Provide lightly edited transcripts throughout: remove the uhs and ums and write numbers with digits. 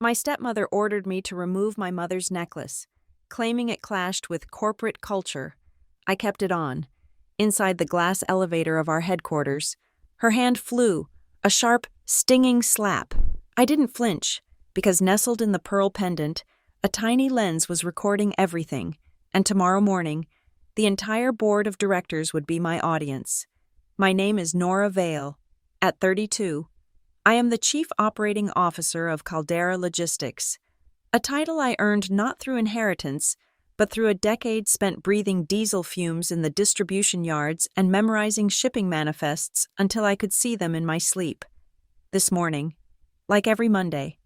My stepmother ordered me to remove my mother's necklace, claiming it clashed with corporate culture. I kept it on. Inside the glass elevator of our headquarters, her hand flew, a sharp, stinging slap. I didn't flinch, because nestled in the pearl pendant, a tiny lens was recording everything, and tomorrow morning, the entire board of directors would be my audience. My name is Nora Vale. At 32, I am the Chief Operating Officer of Caldera Logistics, a title I earned not through inheritance, but through a decade spent breathing diesel fumes in the distribution yards and memorizing shipping manifests until I could see them in my sleep. This morning, like every Monday,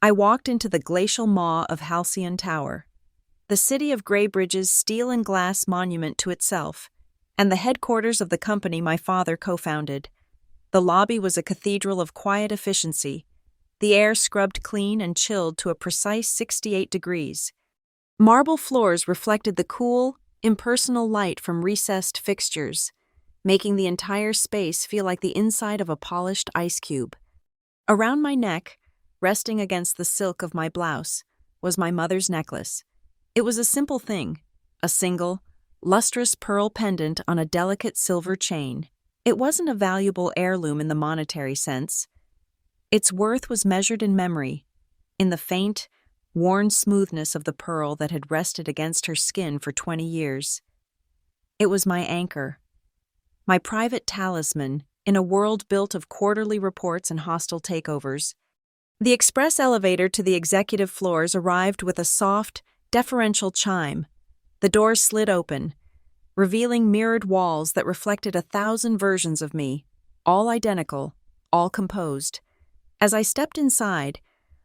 I walked into the glacial maw of Halcyon Tower, the city of Grey Bridge's steel and glass monument to itself, and the headquarters of the company my father co-founded. The lobby was a cathedral of quiet efficiency, the air scrubbed clean and chilled to a precise 68 degrees. Marble floors reflected the cool, impersonal light from recessed fixtures, making the entire space feel like the inside of a polished ice cube. Around my neck, resting against the silk of my blouse, was my mother's necklace. It was a simple thing, a single, lustrous pearl pendant on a delicate silver chain. It wasn't a valuable heirloom in the monetary sense. Its worth was measured in memory, in the faint, worn smoothness of the pearl that had rested against her skin for 20 years. It was my anchor, my private talisman in a world built of quarterly reports and hostile takeovers. The express elevator to the executive floors arrived with a soft, deferential chime. The doors slid open, revealing mirrored walls that reflected 1,000 versions of me, all identical, all composed. As I stepped inside,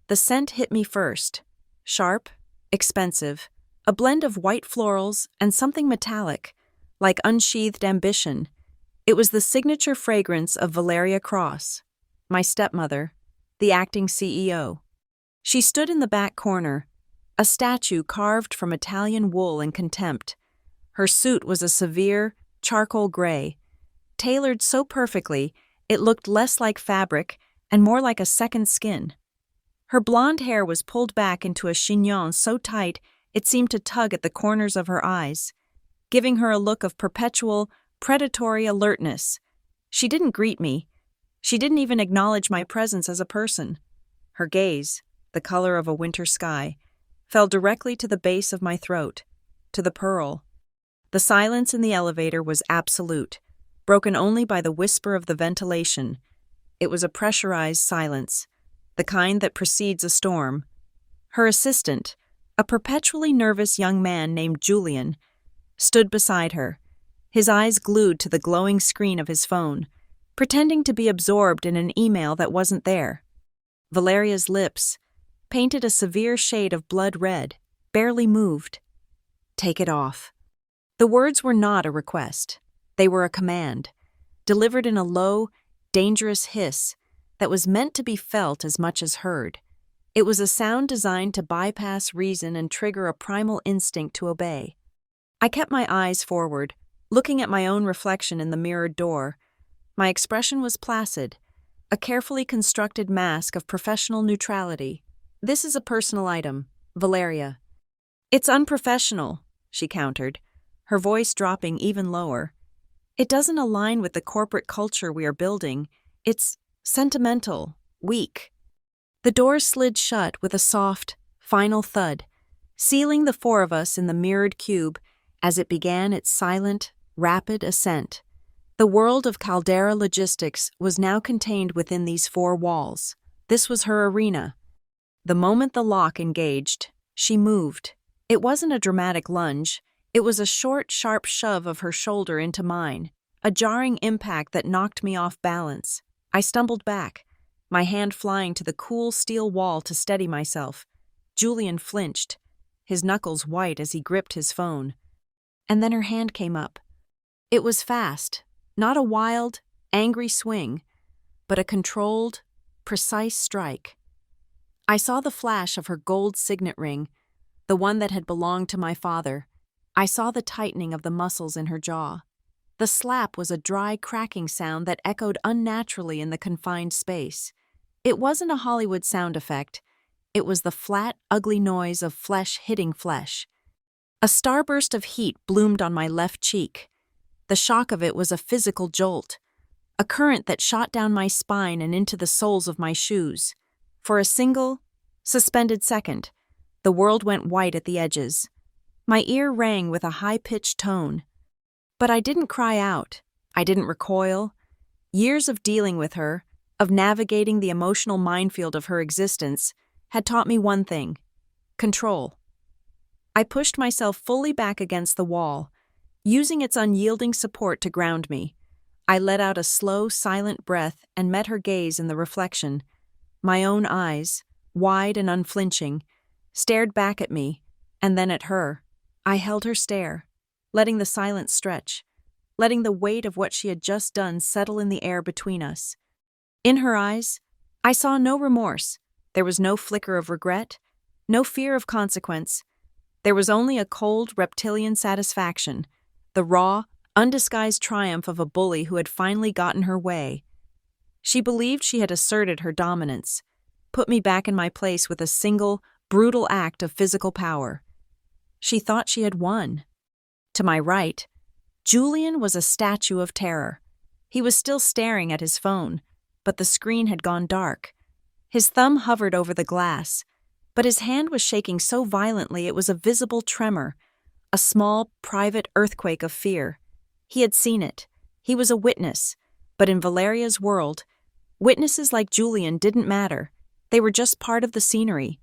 the scent hit me first. Sharp, expensive, a blend of white florals and something metallic, like unsheathed ambition. It was the signature fragrance of Valeria Cross, my stepmother, the acting CEO. She stood in the back corner, a statue carved from Italian wool and contempt. Her suit was a severe, charcoal gray, tailored so perfectly it looked less like fabric and more like a second skin. Her blonde hair was pulled back into a chignon so tight it seemed to tug at the corners of her eyes, giving her a look of perpetual, predatory alertness. She didn't greet me. She didn't even acknowledge my presence as a person. Her gaze, the color of a winter sky, fell directly to the base of my throat, to the pearl. The silence in the elevator was absolute, broken only by the whisper of the ventilation. It was a pressurized silence, the kind that precedes a storm. Her assistant, a perpetually nervous young man named Julian, stood beside her, his eyes glued to the glowing screen of his phone, pretending to be absorbed in an email that wasn't there. Valeria's lips, painted a severe shade of blood red, barely moved. "Take it off." The words were not a request. They were a command, delivered in a low, dangerous hiss that was meant to be felt as much as heard. It was a sound designed to bypass reason and trigger a primal instinct to obey. I kept my eyes forward, looking at my own reflection in the mirrored door. My expression was placid, a carefully constructed mask of professional neutrality. "This is a personal item, Valeria." "It's unprofessional," she countered, her voice dropping even lower. "It doesn't align with the corporate culture we are building. It's sentimental, weak." The door slid shut with a soft, final thud, sealing the four of us in the mirrored cube as it began its silent, rapid ascent. The world of Caldera Logistics was now contained within these four walls. This was her arena. The moment the lock engaged, she moved. It wasn't a dramatic lunge. It was a short, sharp shove of her shoulder into mine, a jarring impact that knocked me off balance. I stumbled back, my hand flying to the cool steel wall to steady myself. Julian flinched, his knuckles white as he gripped his phone. And then her hand came up. It was fast, not a wild, angry swing, but a controlled, precise strike. I saw the flash of her gold signet ring, the one that had belonged to my father. I saw the tightening of the muscles in her jaw. The slap was a dry, cracking sound that echoed unnaturally in the confined space. It wasn't a Hollywood sound effect. it was the flat, ugly noise of flesh hitting flesh. A starburst of heat bloomed on my left cheek. The shock of it was a physical jolt, a current that shot down my spine and into the soles of my shoes. For a single, suspended second, the world went white at the edges. My ear rang with a high-pitched tone. But I didn't cry out. I didn't recoil. Years of dealing with her, of navigating the emotional minefield of her existence, had taught me one thing: control. I pushed myself fully back against the wall, using its unyielding support to ground me. I let out a slow, silent breath and met her gaze in the reflection. My own eyes, wide and unflinching, stared back at me, and then at her. I held her stare, letting the silence stretch, letting the weight of what she had just done settle in the air between us. In her eyes, I saw no remorse. There was no flicker of regret, no fear of consequence. There was only a cold, reptilian satisfaction, the raw, undisguised triumph of a bully who had finally gotten her way. She believed she had asserted her dominance, put me back in my place with a single, brutal act of physical power. She thought she had won. To my right, Julian was a statue of terror. He was still staring at his phone, but the screen had gone dark. His thumb hovered over the glass, but his hand was shaking so violently it was a visible tremor, a small, private earthquake of fear. He had seen it. He was a witness. But in Valeria's world, witnesses like Julian didn't matter. They were just part of the scenery,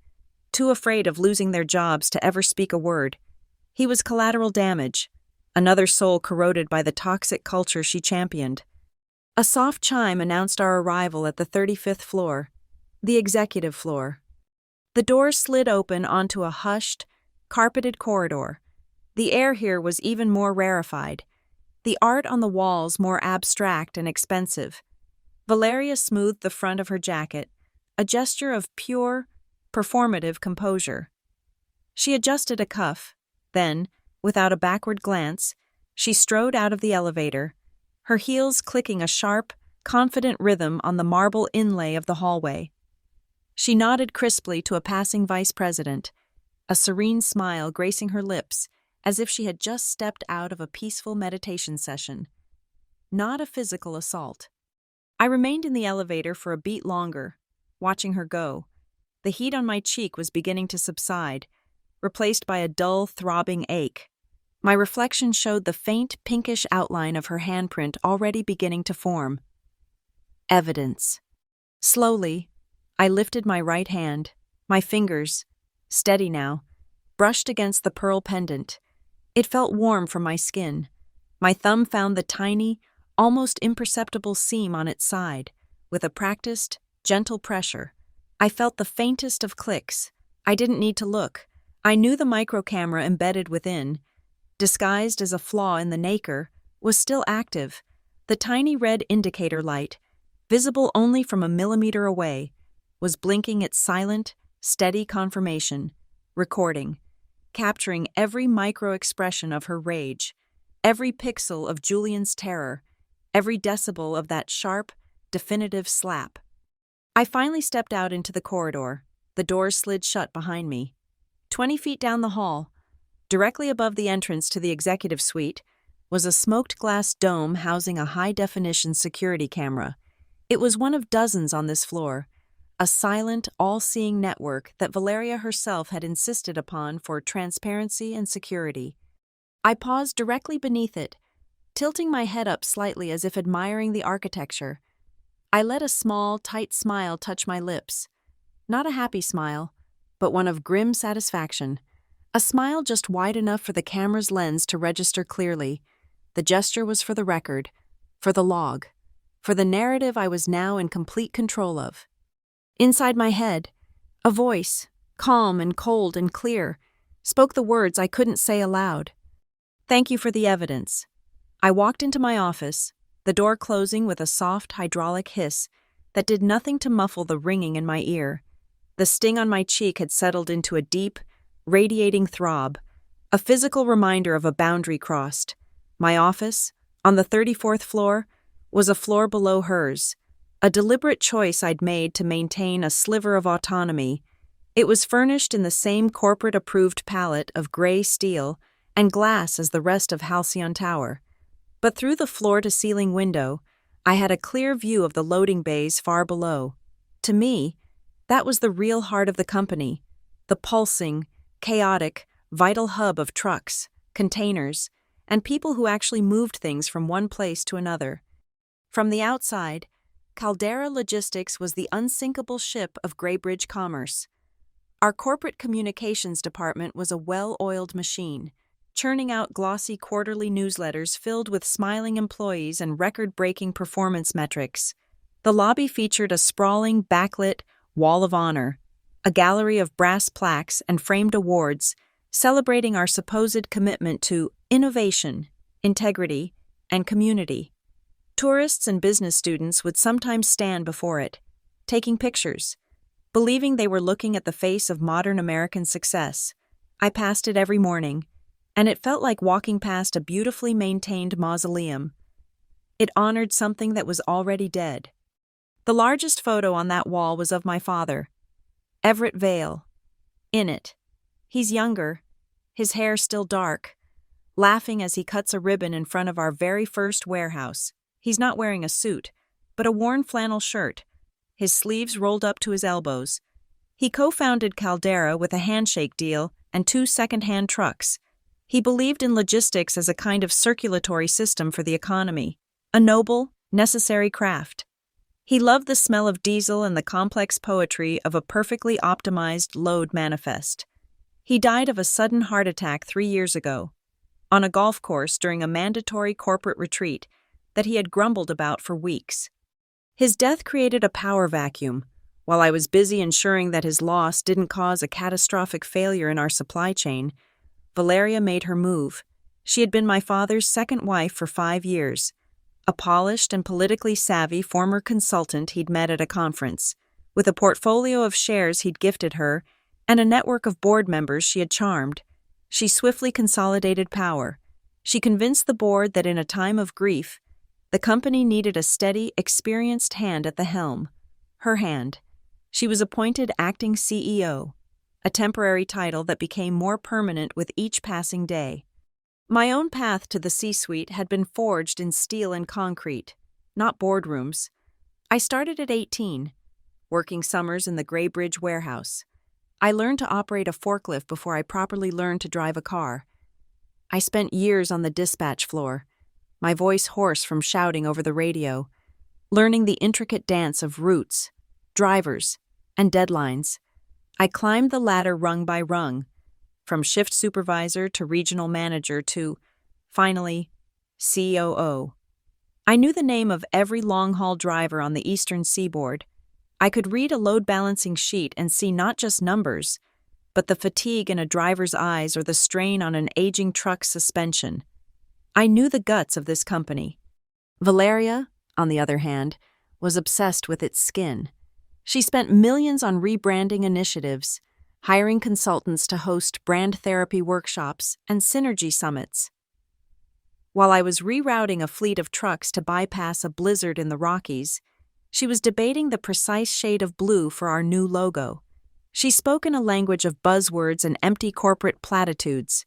too afraid of losing their jobs to ever speak a word. He was collateral damage, another soul corroded by the toxic culture she championed. A soft chime announced our arrival at the 35th floor, the executive floor. The doors slid open onto a hushed, carpeted corridor. The air here was even more rarefied, the art on the walls more abstract and expensive. Valeria smoothed the front of her jacket, a gesture of pure, performative composure. She adjusted a cuff, then, without a backward glance, she strode out of the elevator, her heels clicking a sharp, confident rhythm on the marble inlay of the hallway. She nodded crisply to a passing vice president, a serene smile gracing her lips, as if she had just stepped out of a peaceful meditation session. Not a physical assault. I remained in the elevator for a beat longer, watching her go. The heat on my cheek was beginning to subside, replaced by a dull, throbbing ache. My reflection showed the faint, pinkish outline of her handprint already beginning to form. Evidence. Slowly, I lifted my right hand. My fingers, steady now, brushed against the pearl pendant. It felt warm from my skin. My thumb found the tiny, almost imperceptible seam on its side. With a practiced, gentle pressure, I felt the faintest of clicks. I didn't need to look. I knew the microcamera embedded within, disguised as a flaw in the nacre, was still active. The tiny red indicator light, visible only from a millimeter away, was blinking its silent, steady confirmation, recording, capturing every micro-expression of her rage, every pixel of Julian's terror, every decibel of that sharp, definitive slap. I finally stepped out into the corridor. The doors slid shut behind me. 20 feet down the hall, directly above the entrance to the executive suite, was a smoked glass dome housing a high-definition security camera. It was one of dozens on this floor, a silent, all-seeing network that Valeria herself had insisted upon for transparency and security. I paused directly beneath it, tilting my head up slightly as if admiring the architecture. I let a small, tight smile touch my lips. Not a happy smile, but one of grim satisfaction. A smile just wide enough for the camera's lens to register clearly. The gesture was for the record, for the log, for the narrative I was now in complete control of. Inside my head, a voice, calm and cold and clear, spoke the words I couldn't say aloud. "Thank you for the evidence." I walked into my office, the door closing with a soft hydraulic hiss that did nothing to muffle the ringing in my ear. The sting on my cheek had settled into a deep, radiating throb, a physical reminder of a boundary crossed. My office, on the 34th floor, was a floor below hers, a deliberate choice I'd made to maintain a sliver of autonomy, It was furnished in the same corporate-approved palette of gray steel and glass as the rest of Halcyon Tower. But through the floor-to-ceiling window, I had a clear view of the loading bays far below. To me, that was the real heart of the company, the pulsing, chaotic, vital hub of trucks, containers, and people who actually moved things from one place to another. From the outside, Caldera Logistics was the unsinkable ship of Graybridge commerce. Our corporate communications department was a well-oiled machine, churning out glossy quarterly newsletters filled with smiling employees and record-breaking performance metrics. The lobby featured a sprawling, backlit wall of honor, a gallery of brass plaques and framed awards celebrating our supposed commitment to innovation, integrity, and community. Tourists and business students would sometimes stand before it, taking pictures, believing they were looking at the face of modern American success. I passed it every morning, and it felt like walking past a beautifully maintained mausoleum. It honored something that was already dead. The largest photo on that wall was of my father, Everett Vale. In it, he's younger, his hair still dark, laughing as he cuts a ribbon in front of our very first warehouse. He's not wearing a suit, but a worn flannel shirt, his sleeves rolled up to his elbows. He co-founded Caldera with a handshake deal and 2 second-hand trucks. He believed in logistics as a kind of circulatory system for the economy, a noble, necessary craft. He loved the smell of diesel and the complex poetry of a perfectly optimized load manifest. He died of a sudden heart attack 3 years ago, on a golf course during a mandatory corporate retreat that he had grumbled about for weeks. His death created a power vacuum, while I was busy ensuring that his loss didn't cause a catastrophic failure in our supply chain. Valeria made her move. She had been my father's second wife for 5 years, a polished and politically savvy former consultant he'd met at a conference, with a portfolio of shares he'd gifted her and a network of board members she had charmed. She swiftly consolidated power. She convinced the board that in a time of grief, the company needed a steady, experienced hand at the helm. Her hand. She was appointed acting CEO, a temporary title that became more permanent with each passing day. My own path to the C-suite had been forged in steel and concrete, not boardrooms. I started at 18, working summers in the Graybridge warehouse. I learned to operate a forklift before I properly learned to drive a car. I spent years on the dispatch floor, my voice hoarse from shouting over the radio, learning the intricate dance of routes, drivers, and deadlines. I climbed the ladder rung by rung, from shift supervisor to regional manager to, finally, COO. I knew the name of every long-haul driver on the eastern seaboard. I could read a load-balancing sheet and see not just numbers, but the fatigue in a driver's eyes or the strain on an aging truck's suspension. I knew the guts of this company. Valeria, on the other hand, was obsessed with its skin. She spent millions on rebranding initiatives, hiring consultants to host brand therapy workshops and synergy summits. While I was rerouting a fleet of trucks to bypass a blizzard in the Rockies, she was debating the precise shade of blue for our new logo. She spoke in a language of buzzwords and empty corporate platitudes,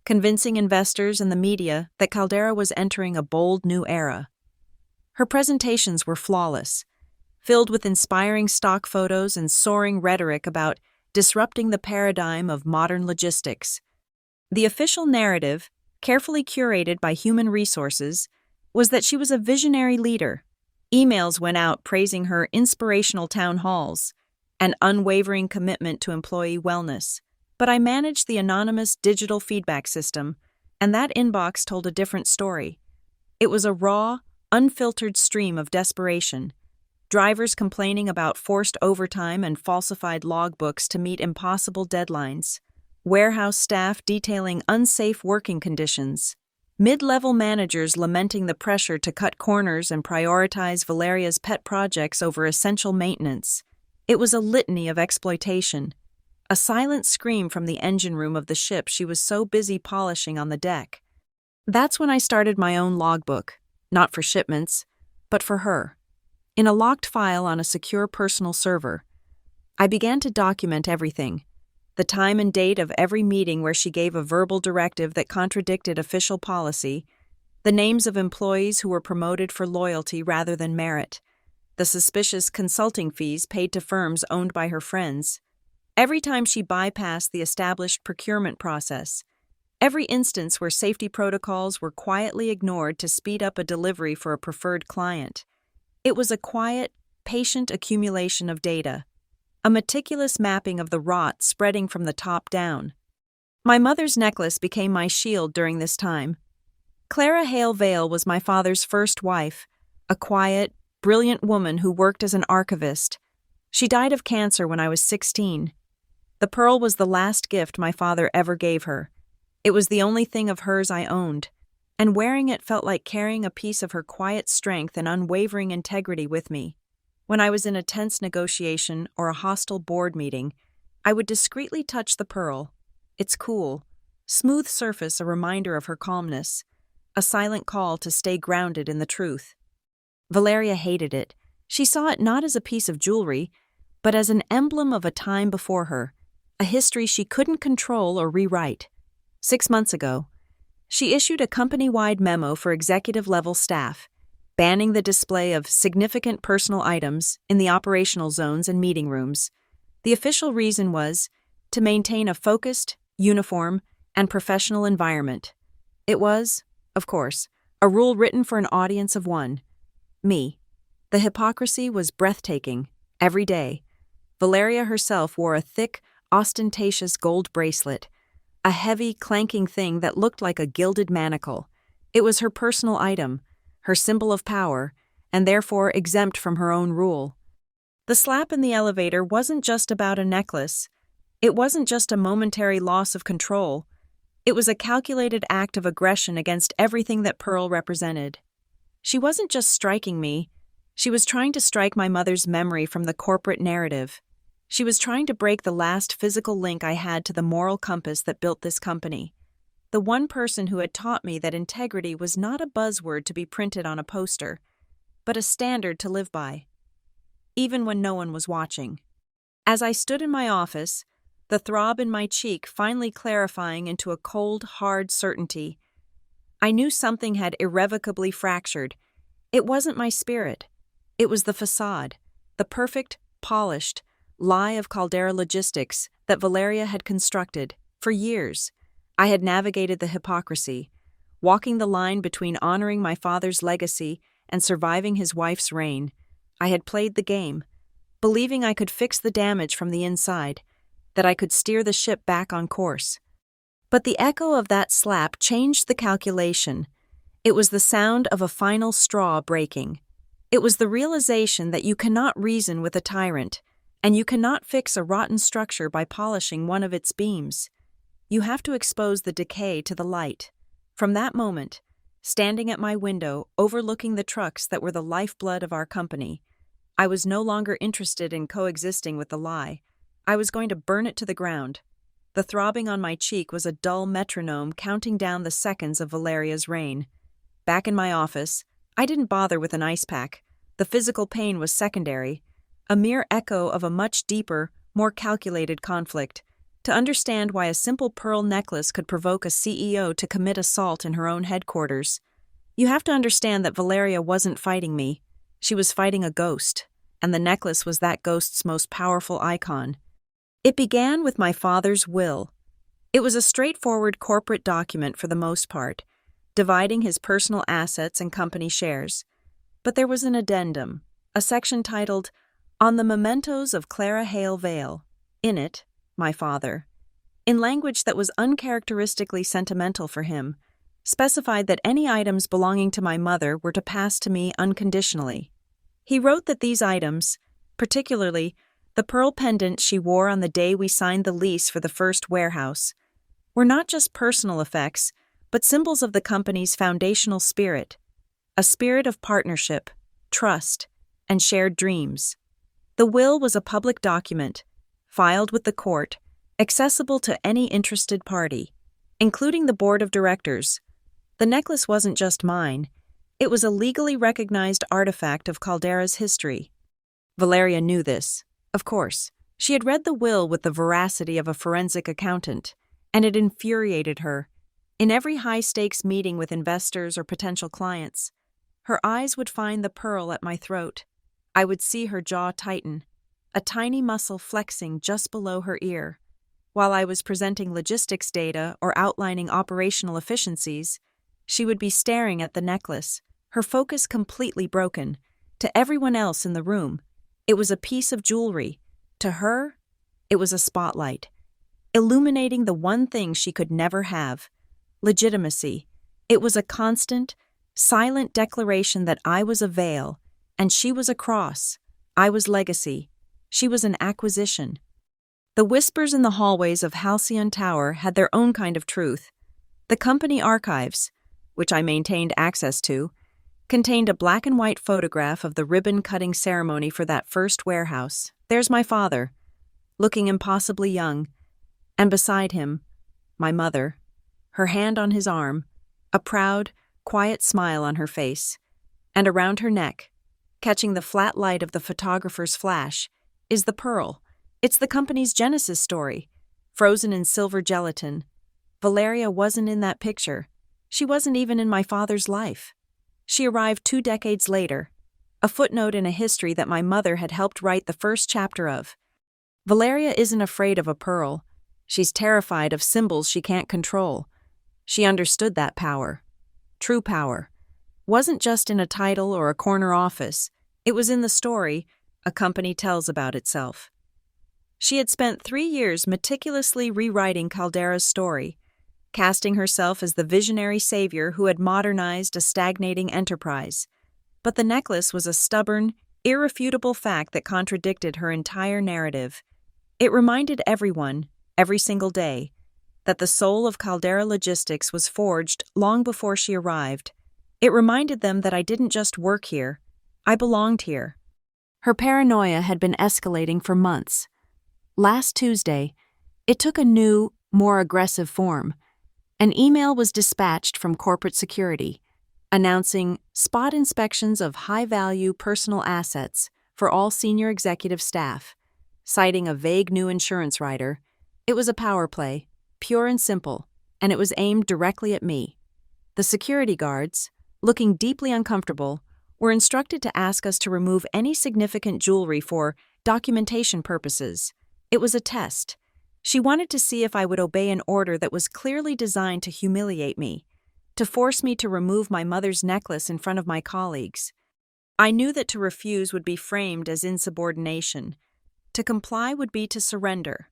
convincing investors and the media that Caldera was entering a bold new era. Her presentations were flawless, filled with inspiring stock photos and soaring rhetoric about disrupting the paradigm of modern logistics. The official narrative, carefully curated by human resources, was that she was a visionary leader. Emails went out praising her inspirational town halls and unwavering commitment to employee wellness. But I managed the anonymous digital feedback system, and that inbox told a different story. It was a raw, unfiltered stream of desperation. Drivers complaining about forced overtime and falsified logbooks to meet impossible deadlines. Warehouse staff detailing unsafe working conditions. Mid-level managers lamenting the pressure to cut corners and prioritize Valeria's pet projects over essential maintenance. It was a litany of exploitation. A silent scream from the engine room of the ship she was so busy polishing on the deck. That's when I started my own logbook, not for shipments, but for her. In a locked file on a secure personal server, I began to document everything. The time and date of every meeting where she gave a verbal directive that contradicted official policy, the names of employees who were promoted for loyalty rather than merit, the suspicious consulting fees paid to firms owned by her friends, every time she bypassed the established procurement process, every instance where safety protocols were quietly ignored to speed up a delivery for a preferred client. It was a quiet, patient accumulation of data, a meticulous mapping of the rot spreading from the top down. My mother's necklace became my shield during this time. Clara Hale Vale was my father's first wife, a quiet, brilliant woman who worked as an archivist. She died of cancer when I was 16. The pearl was the last gift my father ever gave her. It was the only thing of hers I owned, and wearing it felt like carrying a piece of her quiet strength and unwavering integrity with me. When I was in a tense negotiation or a hostile board meeting, I would discreetly touch the pearl, its cool, smooth surface a reminder of her calmness, a silent call to stay grounded in the truth. Valeria hated it. She saw it not as a piece of jewelry, but as an emblem of a time before her, a history she couldn't control or rewrite. 6 months ago, she issued a company-wide memo for executive-level staff, banning the display of significant personal items in the operational zones and meeting rooms. The official reason was to maintain a focused, uniform, and professional environment. It was, of course, a rule written for an audience of one: me. The hypocrisy was breathtaking, every day. Valeria herself wore a thick, ostentatious gold bracelet, a heavy, clanking thing that looked like a gilded manacle. It was her personal item, her symbol of power, and therefore exempt from her own rule. The slap in the elevator wasn't just about a necklace. It wasn't just a momentary loss of control. It was a calculated act of aggression against everything that Pearl represented. She wasn't just striking me. She was trying to strike my mother's memory from the corporate narrative. She was trying to break the last physical link I had to the moral compass that built this company. The one person who had taught me that integrity was not a buzzword to be printed on a poster, but a standard to live by, even when no one was watching. As I stood in my office, the throb in my cheek finally clarifying into a cold, hard certainty, I knew something had irrevocably fractured. It wasn't my spirit. It was the facade, the perfect, polished lie of Caldera logistics that Valeria had constructed for years. I had navigated the hypocrisy, walking the line between honoring my father's legacy and surviving his wife's reign. I had played the game, believing I could fix the damage from the inside, that I could steer the ship back on course. But the echo of that slap changed the calculation. It was the sound of a final straw breaking. It was the realization that you cannot reason with a tyrant, and you cannot fix a rotten structure by polishing one of its beams. You have to expose the decay to the light. From that moment, standing at my window, overlooking the trucks that were the lifeblood of our company, I was no longer interested in coexisting with the lie. I was going to burn it to the ground. The throbbing on my cheek was a dull metronome counting down the seconds of Valeria's reign. Back in my office, I didn't bother with an ice pack. The physical pain was secondary, a mere echo of a much deeper, more calculated conflict. To understand why a simple pearl necklace could provoke a CEO to commit assault in her own headquarters, you have to understand that Valeria wasn't fighting me. She was fighting a ghost, and the necklace was that ghost's most powerful icon. It began with my father's will. It was a straightforward corporate document for the most part, dividing his personal assets and company shares. But there was an addendum, a section titled, "On the Mementos of Clara Hale Vale." In it, my father, in language that was uncharacteristically sentimental for him, specified that any items belonging to my mother were to pass to me unconditionally. He wrote that these items, particularly the pearl pendant she wore on the day we signed the lease for the first warehouse, were not just personal effects, but symbols of the company's foundational spirit, a spirit of partnership, trust, and shared dreams. The will was a public document, filed with the court, accessible to any interested party, including the board of directors. The necklace wasn't just mine. It was a legally recognized artifact of Caldera's history. Valeria knew this, of course. She had read the will with the veracity of a forensic accountant, and it infuriated her. In every high-stakes meeting with investors or potential clients, her eyes would find the pearl at my throat. I would see her jaw tighten, a tiny muscle flexing just below her ear. While I was presenting logistics data or outlining operational efficiencies, she would be staring at the necklace, her focus completely broken. To everyone else in the room, it was a piece of jewelry. To her, it was a spotlight, illuminating the one thing she could never have: legitimacy. It was a constant, silent declaration that I was a veil, and she was a cross. I was legacy. She was an acquisition. The whispers in the hallways of Halcyon Tower had their own kind of truth. The company archives, which I maintained access to, contained a black and white photograph of the ribbon-cutting ceremony for that first warehouse. There's my father, looking impossibly young, and beside him, my mother, her hand on his arm, a proud, quiet smile on her face, and around her neck, catching the flat light of the photographer's flash, is the pearl. It's the company's genesis story, frozen in silver gelatin. Valeria wasn't in that picture. She wasn't even in my father's life. She arrived 2 decades later, a footnote in a history that my mother had helped write the first chapter of. Valeria isn't afraid of a pearl. She's terrified of symbols she can't control. She understood that power. True power wasn't just in a title or a corner office. It was in the story a company tells about itself. She had spent 3 years meticulously rewriting Caldera's story, casting herself as the visionary savior who had modernized a stagnating enterprise. But the necklace was a stubborn, irrefutable fact that contradicted her entire narrative. It reminded everyone, every single day, that the soul of Caldera Logistics was forged long before she arrived. It reminded them that I didn't just work here, I belonged here. Her paranoia had been escalating for months. Last Tuesday, it took a new, more aggressive form. An email was dispatched from corporate security, announcing spot inspections of high-value personal assets for all senior executive staff, citing a vague new insurance rider. It was a power play, pure and simple, and it was aimed directly at me. The security guards, looking deeply uncomfortable, were instructed to ask us to remove any significant jewelry for documentation purposes. It was a test. She wanted to see if I would obey an order that was clearly designed to humiliate me, to force me to remove my mother's necklace in front of my colleagues. I knew that to refuse would be framed as insubordination. To comply would be to surrender.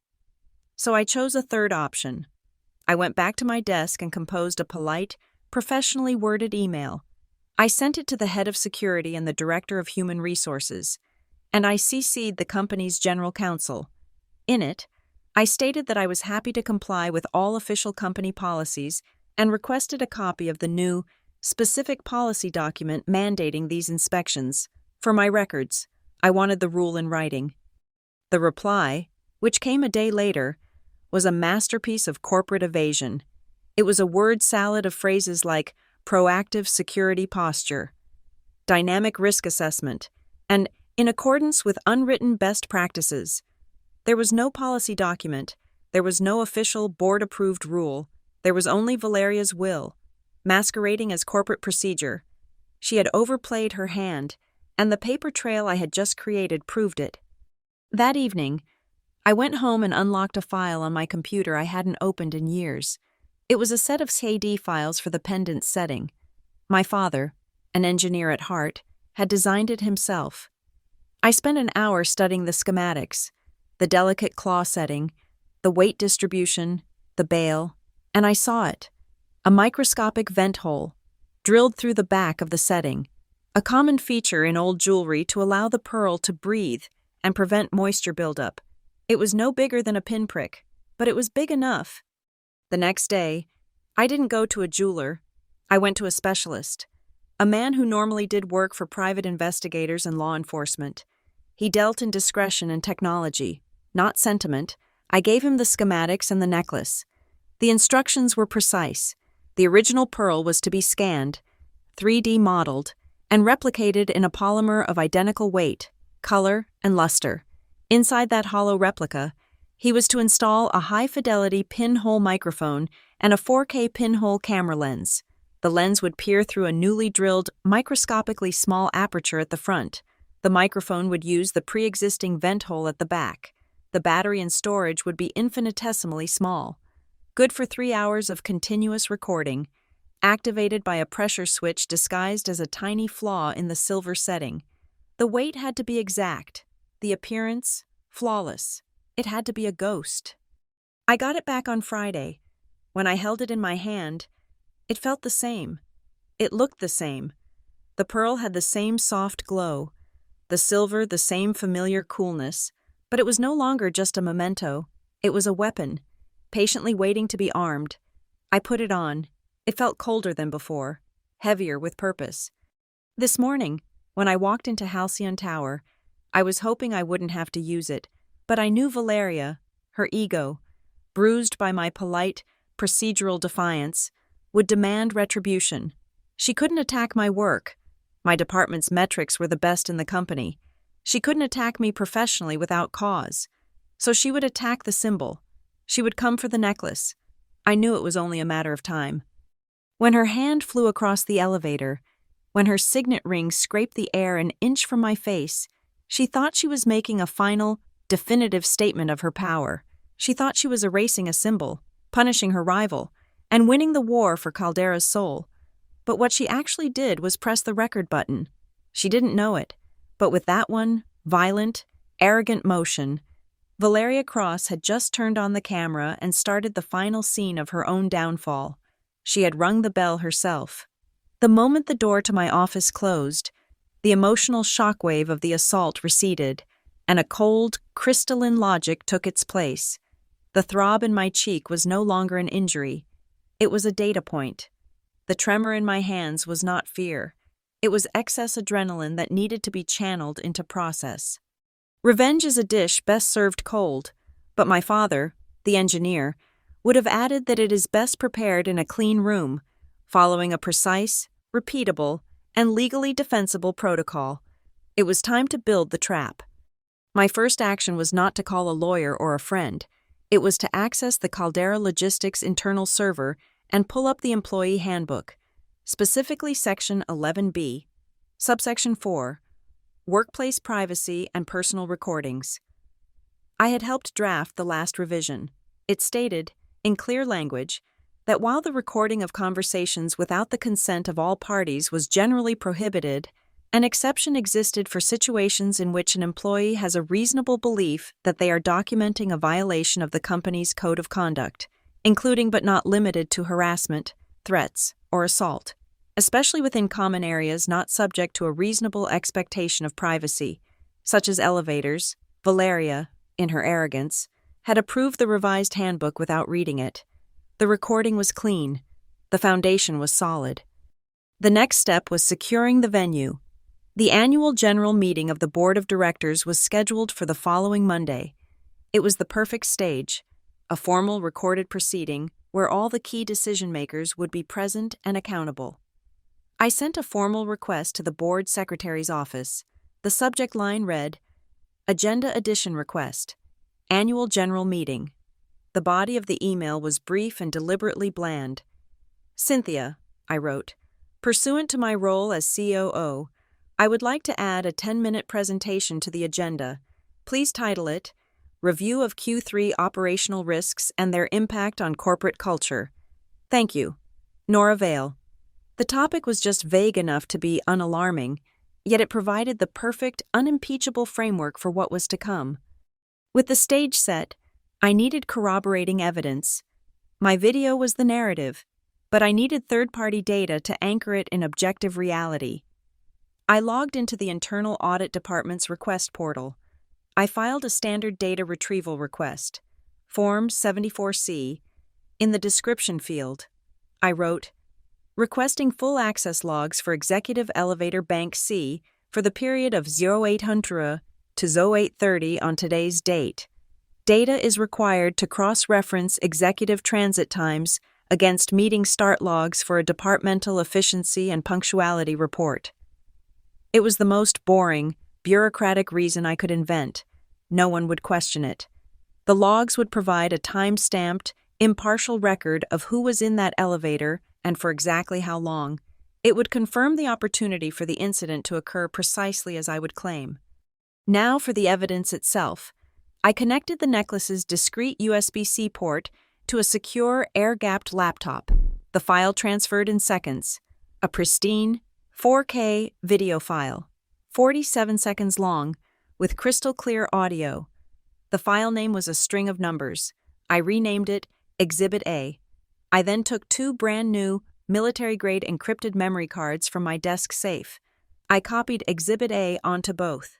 So I chose a third option. I went back to my desk and composed a polite, professionally worded email. I sent it to the head of security and the director of human resources, and I CC'd the company's general counsel. In it, I stated that I was happy to comply with all official company policies and requested a copy of the new, specific policy document mandating these inspections. For my records, I wanted the rule in writing. The reply, which came a day later, was a masterpiece of corporate evasion. It was a word salad of phrases like proactive security posture, dynamic risk assessment, and in accordance with unwritten best practices. There was no policy document, there was no official board-approved rule, there was only Valeria's will, masquerading as corporate procedure. She had overplayed her hand, and the paper trail I had just created proved it. That evening, I went home and unlocked a file on my computer I hadn't opened in years. It was a set of CAD files for the pendant setting. My father, an engineer at heart, had designed it himself. I spent an hour studying the schematics, the delicate claw setting, the weight distribution, the bail, and I saw it. A microscopic vent hole, drilled through the back of the setting, a common feature in old jewelry to allow the pearl to breathe and prevent moisture buildup. It was no bigger than a pinprick, but it was big enough. The next day, I didn't go to a jeweler. I went to a specialist, a man who normally did work for private investigators and law enforcement. He dealt in discretion and technology, not sentiment. I gave him the schematics and the necklace. The instructions were precise. The original pearl was to be scanned, 3D modeled, and replicated in a polymer of identical weight, color, and luster. Inside that hollow replica, he was to install a high-fidelity pinhole microphone and a 4K pinhole camera lens. The lens would peer through a newly drilled, microscopically small aperture at the front. The microphone would use the pre-existing vent hole at the back. The battery and storage would be infinitesimally small. Good for 3 hours of continuous recording, activated by a pressure switch disguised as a tiny flaw in the silver setting. The weight had to be exact, the appearance flawless. It had to be a ghost. I got it back on Friday. When I held it in my hand, it felt the same. It looked the same. The pearl had the same soft glow, the silver the same familiar coolness, but it was no longer just a memento. It was a weapon, patiently waiting to be armed. I put it on. It felt colder than before, heavier with purpose. This morning, when I walked into Halcyon Tower, I was hoping I wouldn't have to use it, but I knew Valeria, her ego, bruised by my polite, procedural defiance, would demand retribution. She couldn't attack my work. My department's metrics were the best in the company. She couldn't attack me professionally without cause. So she would attack the symbol. She would come for the necklace. I knew it was only a matter of time. When her hand flew across the elevator, when her signet ring scraped the air an inch from my face, she thought she was making a final, definitive statement of her power. She thought she was erasing a symbol, punishing her rival, and winning the war for Caldera's soul. But what she actually did was press the record button. She didn't know it, but with that one violent, arrogant motion, Valeria Cross had just turned on the camera and started the final scene of her own downfall. She had rung the bell herself. The moment the door to my office closed, the emotional shockwave of the assault receded, and a cold, crystalline logic took its place. The throb in my cheek was no longer an injury. It was a data point. The tremor in my hands was not fear. It was excess adrenaline that needed to be channeled into process. Revenge is a dish best served cold, but my father, the engineer, would have added that it is best prepared in a clean room, following a precise, repeatable, and legally defensible protocol. It was time to build the trap. My first action was not to call a lawyer or a friend. It was to access the Caldera Logistics internal server and pull up the employee handbook, specifically Section 11B, Subsection 4, Workplace Privacy and Personal Recordings. I had helped draft the last revision. It stated, in clear language, that while the recording of conversations without the consent of all parties was generally prohibited, an exception existed for situations in which an employee has a reasonable belief that they are documenting a violation of the company's code of conduct, including but not limited to harassment, threats, or assault, especially within common areas not subject to a reasonable expectation of privacy, such as elevators. Valeria, in her arrogance, had approved the revised handbook without reading it. The recording was clean. The foundation was solid. The next step was securing the venue. The annual general meeting of the board of directors was scheduled for the following Monday. It was the perfect stage, a formal recorded proceeding where all the key decision-makers would be present and accountable. I sent a formal request to the board secretary's office. The subject line read, Agenda Addition Request, Annual General Meeting. The body of the email was brief and deliberately bland. Cynthia, I wrote, pursuant to my role as COO, I would like to add a 10-minute presentation to the agenda. Please title it, Review of Q3 Operational Risks and Their Impact on Corporate Culture. Thank you. Nora Vale. The topic was just vague enough to be unalarming, yet it provided the perfect, unimpeachable framework for what was to come. With the stage set, I needed corroborating evidence. My video was the narrative, but I needed third-party data to anchor it in objective reality. I logged into the Internal Audit Department's request portal. I filed a standard data retrieval request, Form 74C. In the description field, I wrote, requesting full access logs for Executive Elevator Bank C for the period of 0800 to 0830 on today's date. Data is required to cross-reference executive transit times against meeting start logs for a departmental efficiency and punctuality report. It was the most boring, bureaucratic reason I could invent, No one would question it. The logs would provide a time-stamped, impartial record of who was in that elevator and for exactly how long. It would confirm the opportunity for the incident to occur precisely as I would claim. Now for the evidence itself. I connected the necklace's discrete USB-C port to a secure, air-gapped laptop. The file transferred in seconds. A pristine, 4K video file, 47 seconds long, with crystal-clear audio. The file name was a string of numbers. I renamed it Exhibit A. I then took 2 brand-new, military-grade encrypted memory cards from my desk safe. I copied Exhibit A onto both.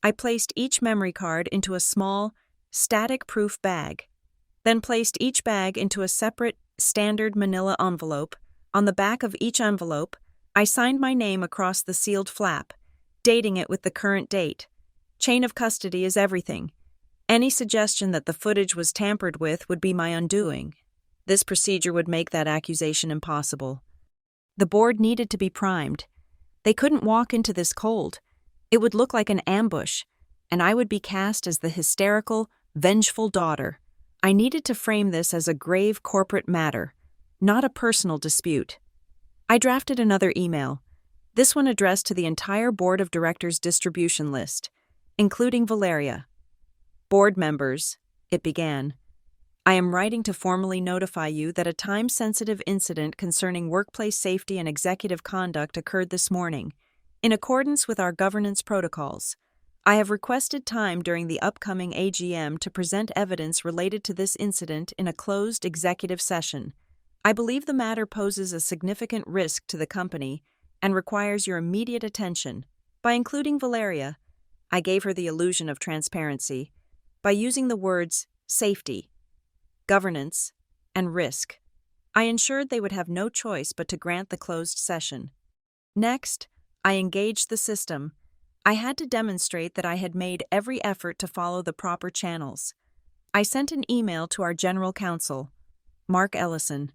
I placed each memory card into a small, static-proof bag, then placed each bag into a separate, standard manila envelope. On the back of each envelope, I signed my name across the sealed flap, dating it with the current date. Chain of custody is everything. Any suggestion that the footage was tampered with would be my undoing. This procedure would make that accusation impossible. The board needed to be primed. They couldn't walk into this cold. It would look like an ambush, and I would be cast as the hysterical, vengeful daughter. I needed to frame this as a grave corporate matter, not a personal dispute. I drafted another email, this one addressed to the entire board of directors distribution list, including Valeria. Board members, it began. I am writing to formally notify you that a time-sensitive incident concerning workplace safety and executive conduct occurred this morning. In accordance with our governance protocols, I have requested time during the upcoming AGM to present evidence related to this incident in a closed executive session. I believe the matter poses a significant risk to the company and requires your immediate attention. By including Valeria, I gave her the illusion of transparency. By using the words safety, governance, and risk, I ensured they would have no choice but to grant the closed session. Next, I engaged the system. I had to demonstrate that I had made every effort to follow the proper channels. I sent an email to our general counsel, Mark Ellison.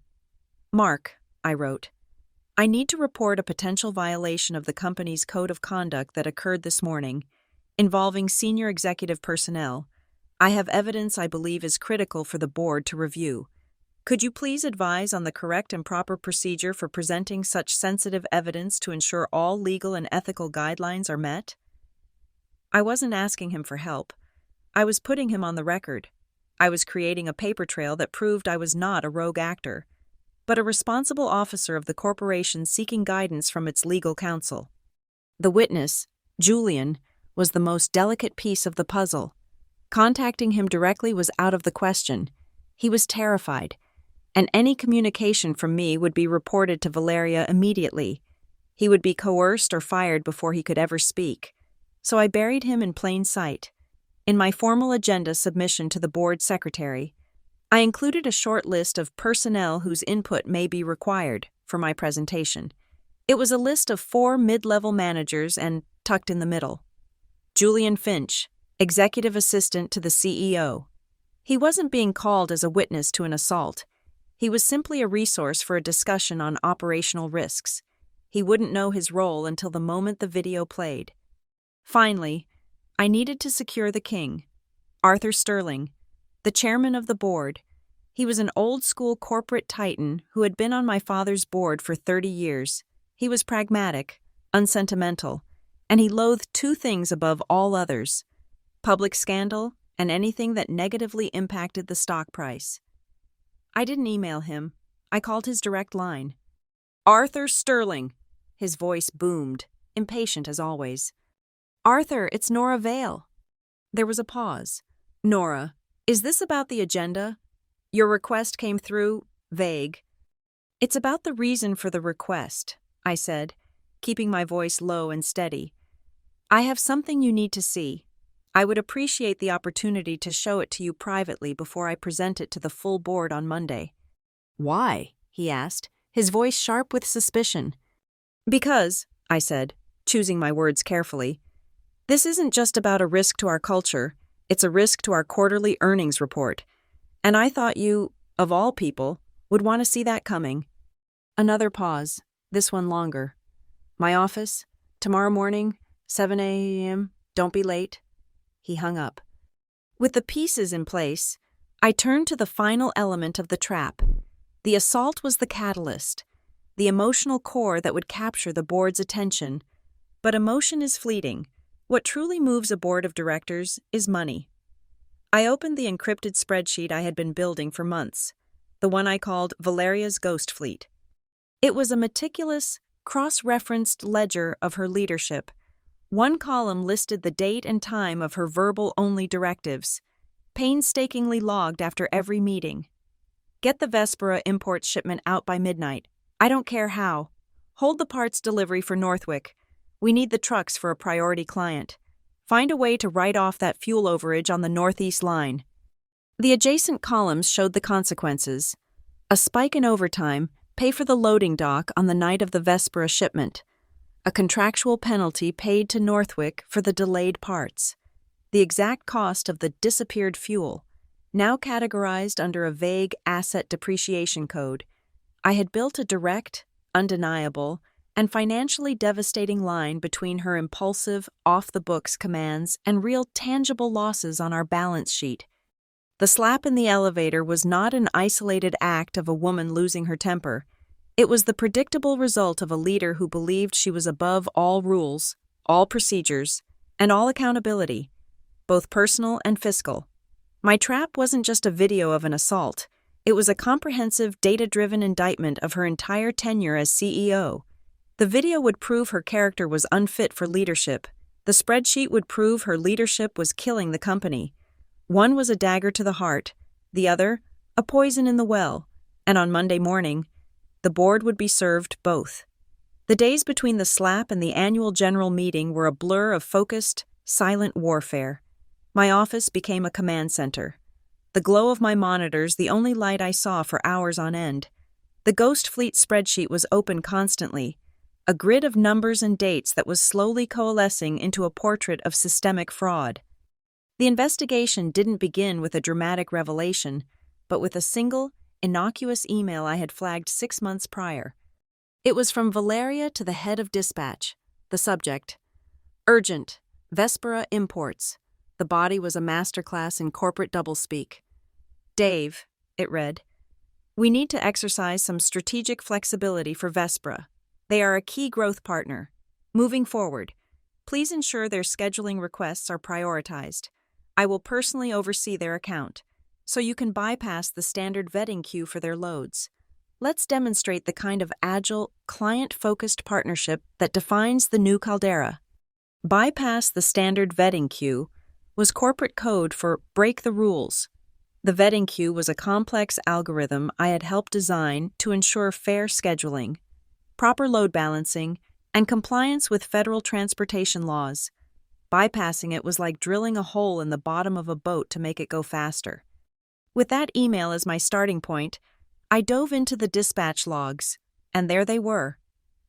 Mark, I wrote, I need to report a potential violation of the company's code of conduct that occurred this morning, involving senior executive personnel. I have evidence I believe is critical for the board to review. Could you please advise on the correct and proper procedure for presenting such sensitive evidence to ensure all legal and ethical guidelines are met? I wasn't asking him for help. I was putting him on the record. I was creating a paper trail that proved I was not a rogue actor, but a responsible officer of the corporation seeking guidance from its legal counsel. The witness, Julian, was the most delicate piece of the puzzle. Contacting him directly was out of the question. He was terrified, and any communication from me would be reported to Valeria immediately. He would be coerced or fired before he could ever speak. So I buried him in plain sight. In my formal agenda submission to the board secretary, I included a short list of personnel whose input may be required for my presentation. It was a list of 4 mid-level managers and, tucked in the middle, Julian Finch, executive assistant to the CEO. He wasn't being called as a witness to an assault. He was simply a resource for a discussion on operational risks. He wouldn't know his role until the moment the video played. Finally, I needed to secure the king, Arthur Sterling, the chairman of the board. He was an old-school corporate titan who had been on my father's board for 30 years. He was pragmatic, unsentimental, and he loathed 2 things above all others: public scandal and anything that negatively impacted the stock price. I didn't email him. I called his direct line. Arthur Sterling. His voice boomed, impatient as always. Arthur, it's Nora Vale. There was a pause. Nora, is this about the agenda? Your request came through, vague. It's about the reason for the request, I said, keeping my voice low and steady. I have something you need to see. I would appreciate the opportunity to show it to you privately before I present it to the full board on Monday. Why? He asked, his voice sharp with suspicion. Because, I said, choosing my words carefully, this isn't just about a risk to our culture, it's a risk to our quarterly earnings report. And I thought you, of all people, would want to see that coming. Another pause, this one longer. My office, tomorrow morning, 7 a.m., don't be late. He hung up. With the pieces in place, I turned to the final element of the trap. The assault was the catalyst, the emotional core that would capture the board's attention. But emotion is fleeting. What truly moves a board of directors is money. I opened the encrypted spreadsheet I had been building for months, the one I called Valeria's Ghost Fleet. It was a meticulous, cross-referenced ledger of her leadership. One column listed the date and time of her verbal-only directives, painstakingly logged after every meeting. Get the Vespera import shipment out by midnight. I don't care how. Hold the parts delivery for Northwick. We need the trucks for a priority client. Find a way to write off that fuel overage on the Northeast line. The adjacent columns showed the consequences. A spike in overtime, pay for the loading dock on the night of the Vespera shipment. A contractual penalty paid to Northwick for the delayed parts. The exact cost of the disappeared fuel, now categorized under a vague asset depreciation code. I had built a direct, undeniable, and financially devastating line between her impulsive, off-the-books commands and real tangible losses on our balance sheet. The slap in the elevator was not an isolated act of a woman losing her temper. It was the predictable result of a leader who believed she was above all rules, all procedures, and all accountability, both personal and fiscal. My trap wasn't just a video of an assault. It was a comprehensive, data-driven indictment of her entire tenure as CEO. The video would prove her character was unfit for leadership. The spreadsheet would prove her leadership was killing the company. One was a dagger to the heart, the other, a poison in the well, and on Monday morning, the board would be served both. The days between the slap and the annual general meeting were a blur of focused, silent warfare. My office became a command center. The glow of my monitors the only light I saw for hours on end. The Ghost Fleet spreadsheet was open constantly, a grid of numbers and dates that was slowly coalescing into a portrait of systemic fraud. The investigation didn't begin with a dramatic revelation, but with a single, innocuous email I had flagged 6 months prior. It was from Valeria to the head of dispatch. The subject: Urgent, Vespera Imports. The body was a masterclass in corporate doublespeak. Dave, it read, we need to exercise some strategic flexibility for Vespera. They are a key growth partner. Moving forward, please ensure their scheduling requests are prioritized. I will personally oversee their account, so you can bypass the standard vetting queue for their loads. Let's demonstrate the kind of agile, client-focused partnership that defines the new Caldera. Bypass the standard vetting queue was corporate code for break the rules. The vetting queue was a complex algorithm I had helped design to ensure fair scheduling, proper load balancing, and compliance with federal transportation laws. Bypassing it was like drilling a hole in the bottom of a boat to make it go faster. With that email as my starting point, I dove into the dispatch logs, and there they were,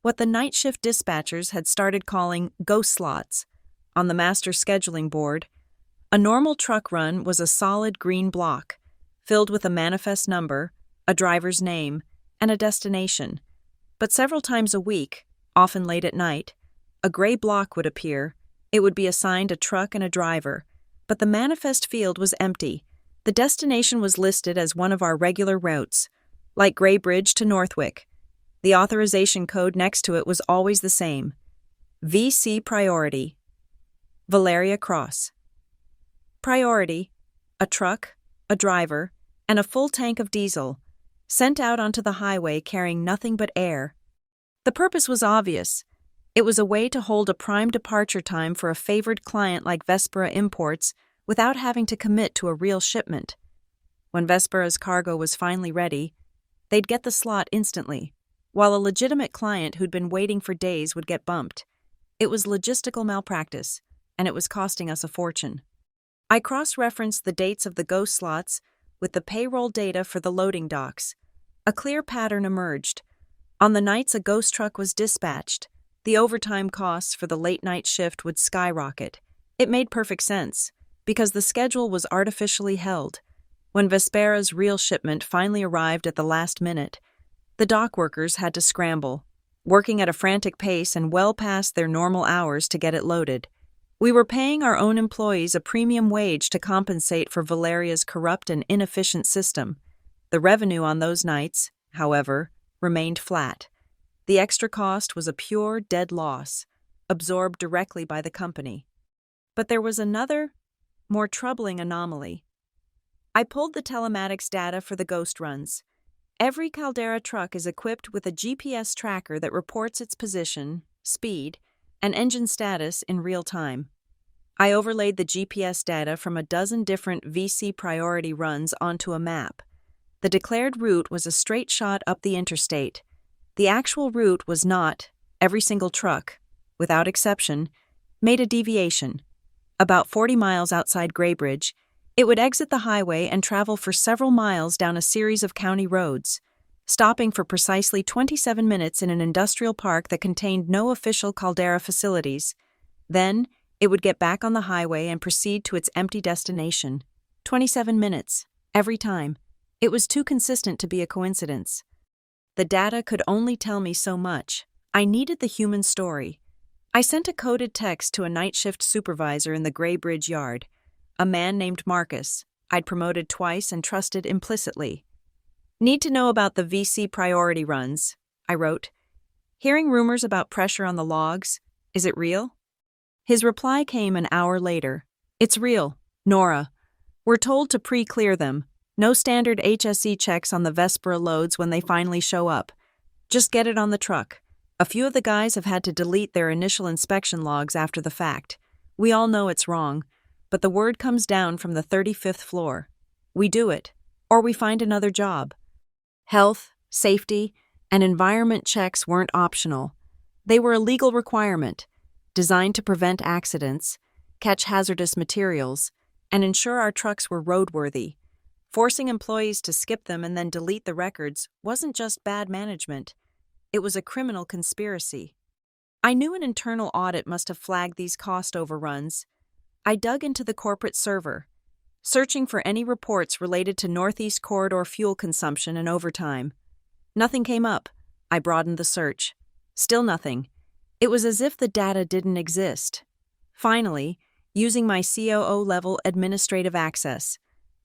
what the night shift dispatchers had started calling ghost slots. On the master scheduling board, a normal truck run was a solid green block, filled with a manifest number, a driver's name, and a destination. But several times a week, often late at night, a gray block would appear. It would be assigned a truck and a driver, but the manifest field was empty. The destination was listed as one of our regular routes, like Gray Bridge to Northwick. The authorization code next to it was always the same: VC Priority, Valeria Cross. Priority, a truck, a driver, and a full tank of diesel, sent out onto the highway carrying nothing but air. The purpose was obvious. It was a way to hold a prime departure time for a favored client like Vespera Imports without having to commit to a real shipment. When Vespera's cargo was finally ready, they'd get the slot instantly, while a legitimate client who'd been waiting for days would get bumped. It was logistical malpractice, and it was costing us a fortune. I cross-referenced the dates of the ghost slots with the payroll data for the loading docks. A clear pattern emerged. On the nights a ghost truck was dispatched, the overtime costs for the late-night shift would skyrocket. It made perfect sense, because the schedule was artificially held. When Vespera's real shipment finally arrived at the last minute, the dock workers had to scramble, working at a frantic pace and well past their normal hours to get it loaded. We were paying our own employees a premium wage to compensate for Valeria's corrupt and inefficient system. The revenue on those nights, however, remained flat. The extra cost was a pure dead loss, absorbed directly by the company. But there was another, more troubling anomaly. I pulled the telematics data for the ghost runs. Every Caldera truck is equipped with a GPS tracker that reports its position, speed, and engine status in real time. I overlaid the GPS data from a dozen different VC priority runs onto a map. The declared route was a straight shot up the interstate. The actual route was not. Every single truck, without exception, made a deviation. About 40 miles outside Graybridge, it would exit the highway and travel for several miles down a series of county roads, stopping for precisely 27 minutes in an industrial park that contained no official Caldera facilities. Then, it would get back on the highway and proceed to its empty destination. 27 minutes, every time. It was too consistent to be a coincidence. The data could only tell me so much. I needed the human story. I sent a coded text to a night shift supervisor in the Graybridge yard, a man named Marcus, I'd promoted twice and trusted implicitly. Need to know about the VC priority runs, I wrote. Hearing rumors about pressure on the logs, is it real? His reply came an hour later. It's real, Nora. We're told to pre-clear them. No standard HSE checks on the Vespera loads when they finally show up. Just get it on the truck. A few of the guys have had to delete their initial inspection logs after the fact. We all know it's wrong, but the word comes down from the 35th floor. We do it, or we find another job. Health, safety, and environment checks weren't optional. They were a legal requirement, designed to prevent accidents, catch hazardous materials, and ensure our trucks were roadworthy. Forcing employees to skip them and then delete the records wasn't just bad management. It was a criminal conspiracy. I knew an internal audit must have flagged these cost overruns. I dug into the corporate server, searching for any reports related to Northeast Corridor fuel consumption and overtime. Nothing came up. I broadened the search. Still nothing. It was as if the data didn't exist. Finally, using my COO-level administrative access,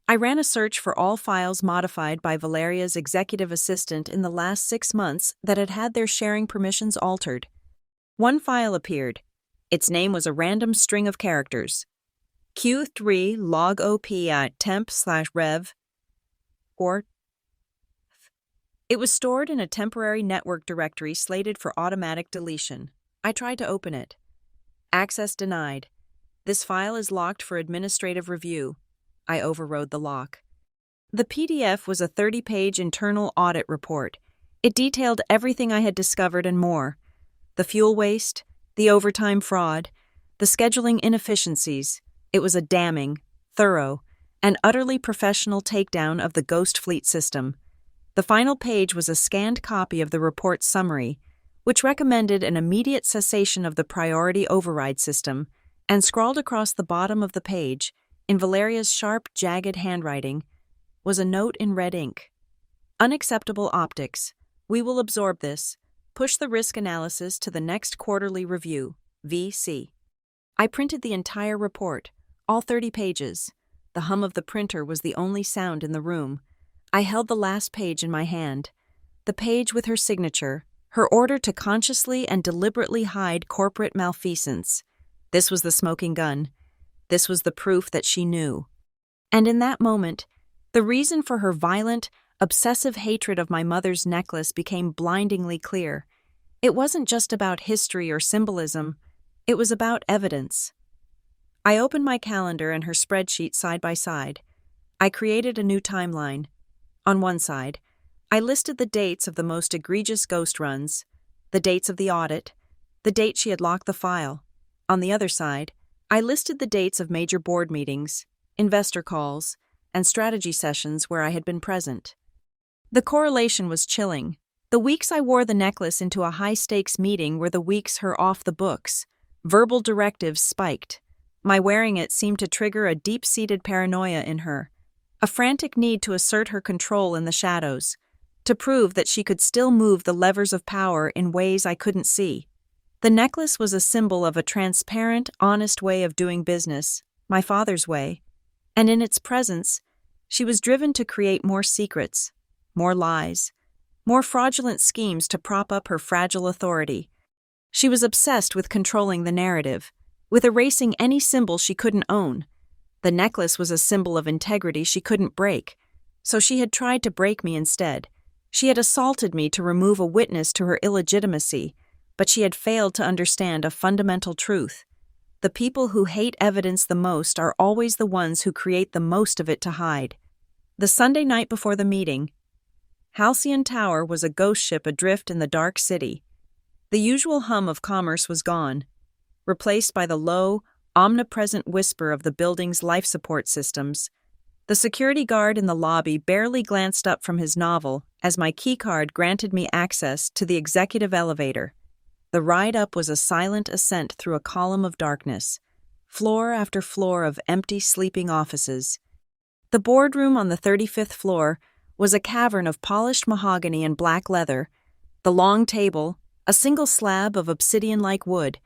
I ran a search for all files modified by Valeria's executive assistant in the last 6 months that had had their sharing permissions altered. One file appeared. Its name was a random string of characters. Q3 log OP at temp/rev or It was stored in a temporary network directory slated for automatic deletion. I tried to open it. Access denied. This file is locked for administrative review. I overrode the lock. The PDF was a 30-page internal audit report. It detailed everything I had discovered and more. The fuel waste, the overtime fraud, the scheduling inefficiencies. It was a damning, thorough, and utterly professional takedown of the Ghost Fleet system. The final page was a scanned copy of the report's summary, which recommended an immediate cessation of the priority override system, and scrawled across the bottom of the page, in Valeria's sharp, jagged handwriting, was a note in red ink. Unacceptable optics. We will absorb this. Push the risk analysis to the next quarterly review, VC. I printed the entire report, all 30 pages. The hum of the printer was the only sound in the room. I held the last page in my hand. The page with her signature, her order to consciously and deliberately hide corporate malfeasance. This was the smoking gun. This was the proof that she knew. And in that moment, the reason for her violent, obsessive hatred of my mother's necklace became blindingly clear. It wasn't just about history or symbolism. It was about evidence. I opened my calendar and her spreadsheet side by side. I created a new timeline. On one side, I listed the dates of the most egregious ghost runs, the dates of the audit, the date she had locked the file. On the other side, I listed the dates of major board meetings, investor calls, and strategy sessions where I had been present. The correlation was chilling. The weeks I wore the necklace into a high-stakes meeting were the weeks her off the books. Verbal directives spiked. My wearing it seemed to trigger a deep-seated paranoia in her, a frantic need to assert her control in the shadows, to prove that she could still move the levers of power in ways I couldn't see. The necklace was a symbol of a transparent, honest way of doing business, my father's way, and in its presence, she was driven to create more secrets, more lies, more fraudulent schemes to prop up her fragile authority. She was obsessed with controlling the narrative, with erasing any symbol she couldn't own. The necklace was a symbol of integrity she couldn't break, so she had tried to break me instead. She had assaulted me to remove a witness to her illegitimacy, but she had failed to understand a fundamental truth. The people who hate evidence the most are always the ones who create the most of it to hide. The Sunday night before the meeting, Halcyon Tower was a ghost ship adrift in the dark city. The usual hum of commerce was gone, replaced by the low, omnipresent whisper of the building's life support systems. The security guard in the lobby barely glanced up from his novel as my keycard granted me access to the executive elevator. The ride up was a silent ascent through a column of darkness, floor after floor of empty sleeping offices. The boardroom on the 35th floor was a cavern of polished mahogany and black leather. The long table, a single slab of obsidian-like wood,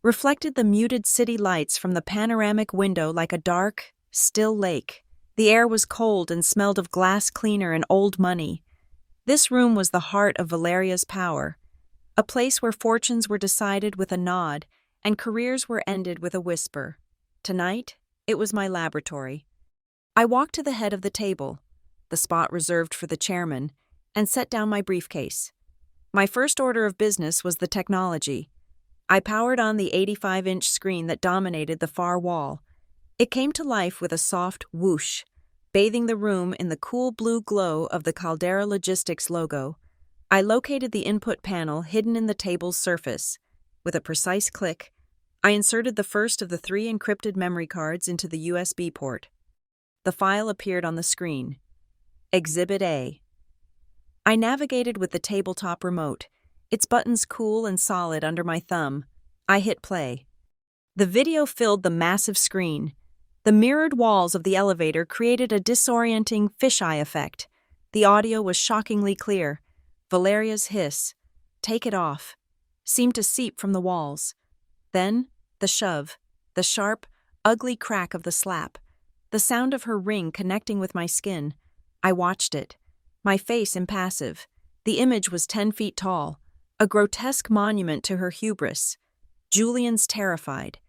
reflected the muted city lights from the panoramic window like a dark, still lake. The air was cold and smelled of glass cleaner and old money. This room was the heart of Valeria's power, a place where fortunes were decided with a nod and careers were ended with a whisper. Tonight, it was my laboratory. I walked to the head of the table, the spot reserved for the chairman, and set down my briefcase. My first order of business was the technology. I powered on the 85-inch screen that dominated the far wall. It came to life with a soft whoosh, bathing the room in the cool blue glow of the Caldera Logistics logo. I located the input panel hidden in the table's surface. With a precise click, I inserted the first of the 3 encrypted memory cards into the USB port. The file appeared on the screen. Exhibit A. I navigated with the tabletop remote, its buttons cool and solid under my thumb. I hit play. The video filled the massive screen. The mirrored walls of the elevator created a disorienting fisheye effect. The audio was shockingly clear. Valeria's hiss, "Take it off," seemed to seep from the walls. Then, the shove, the sharp, ugly crack of the slap, the sound of her ring connecting with my skin. I watched it, my face impassive. The image was 10 feet tall, a grotesque monument to her hubris. Julian's terrified.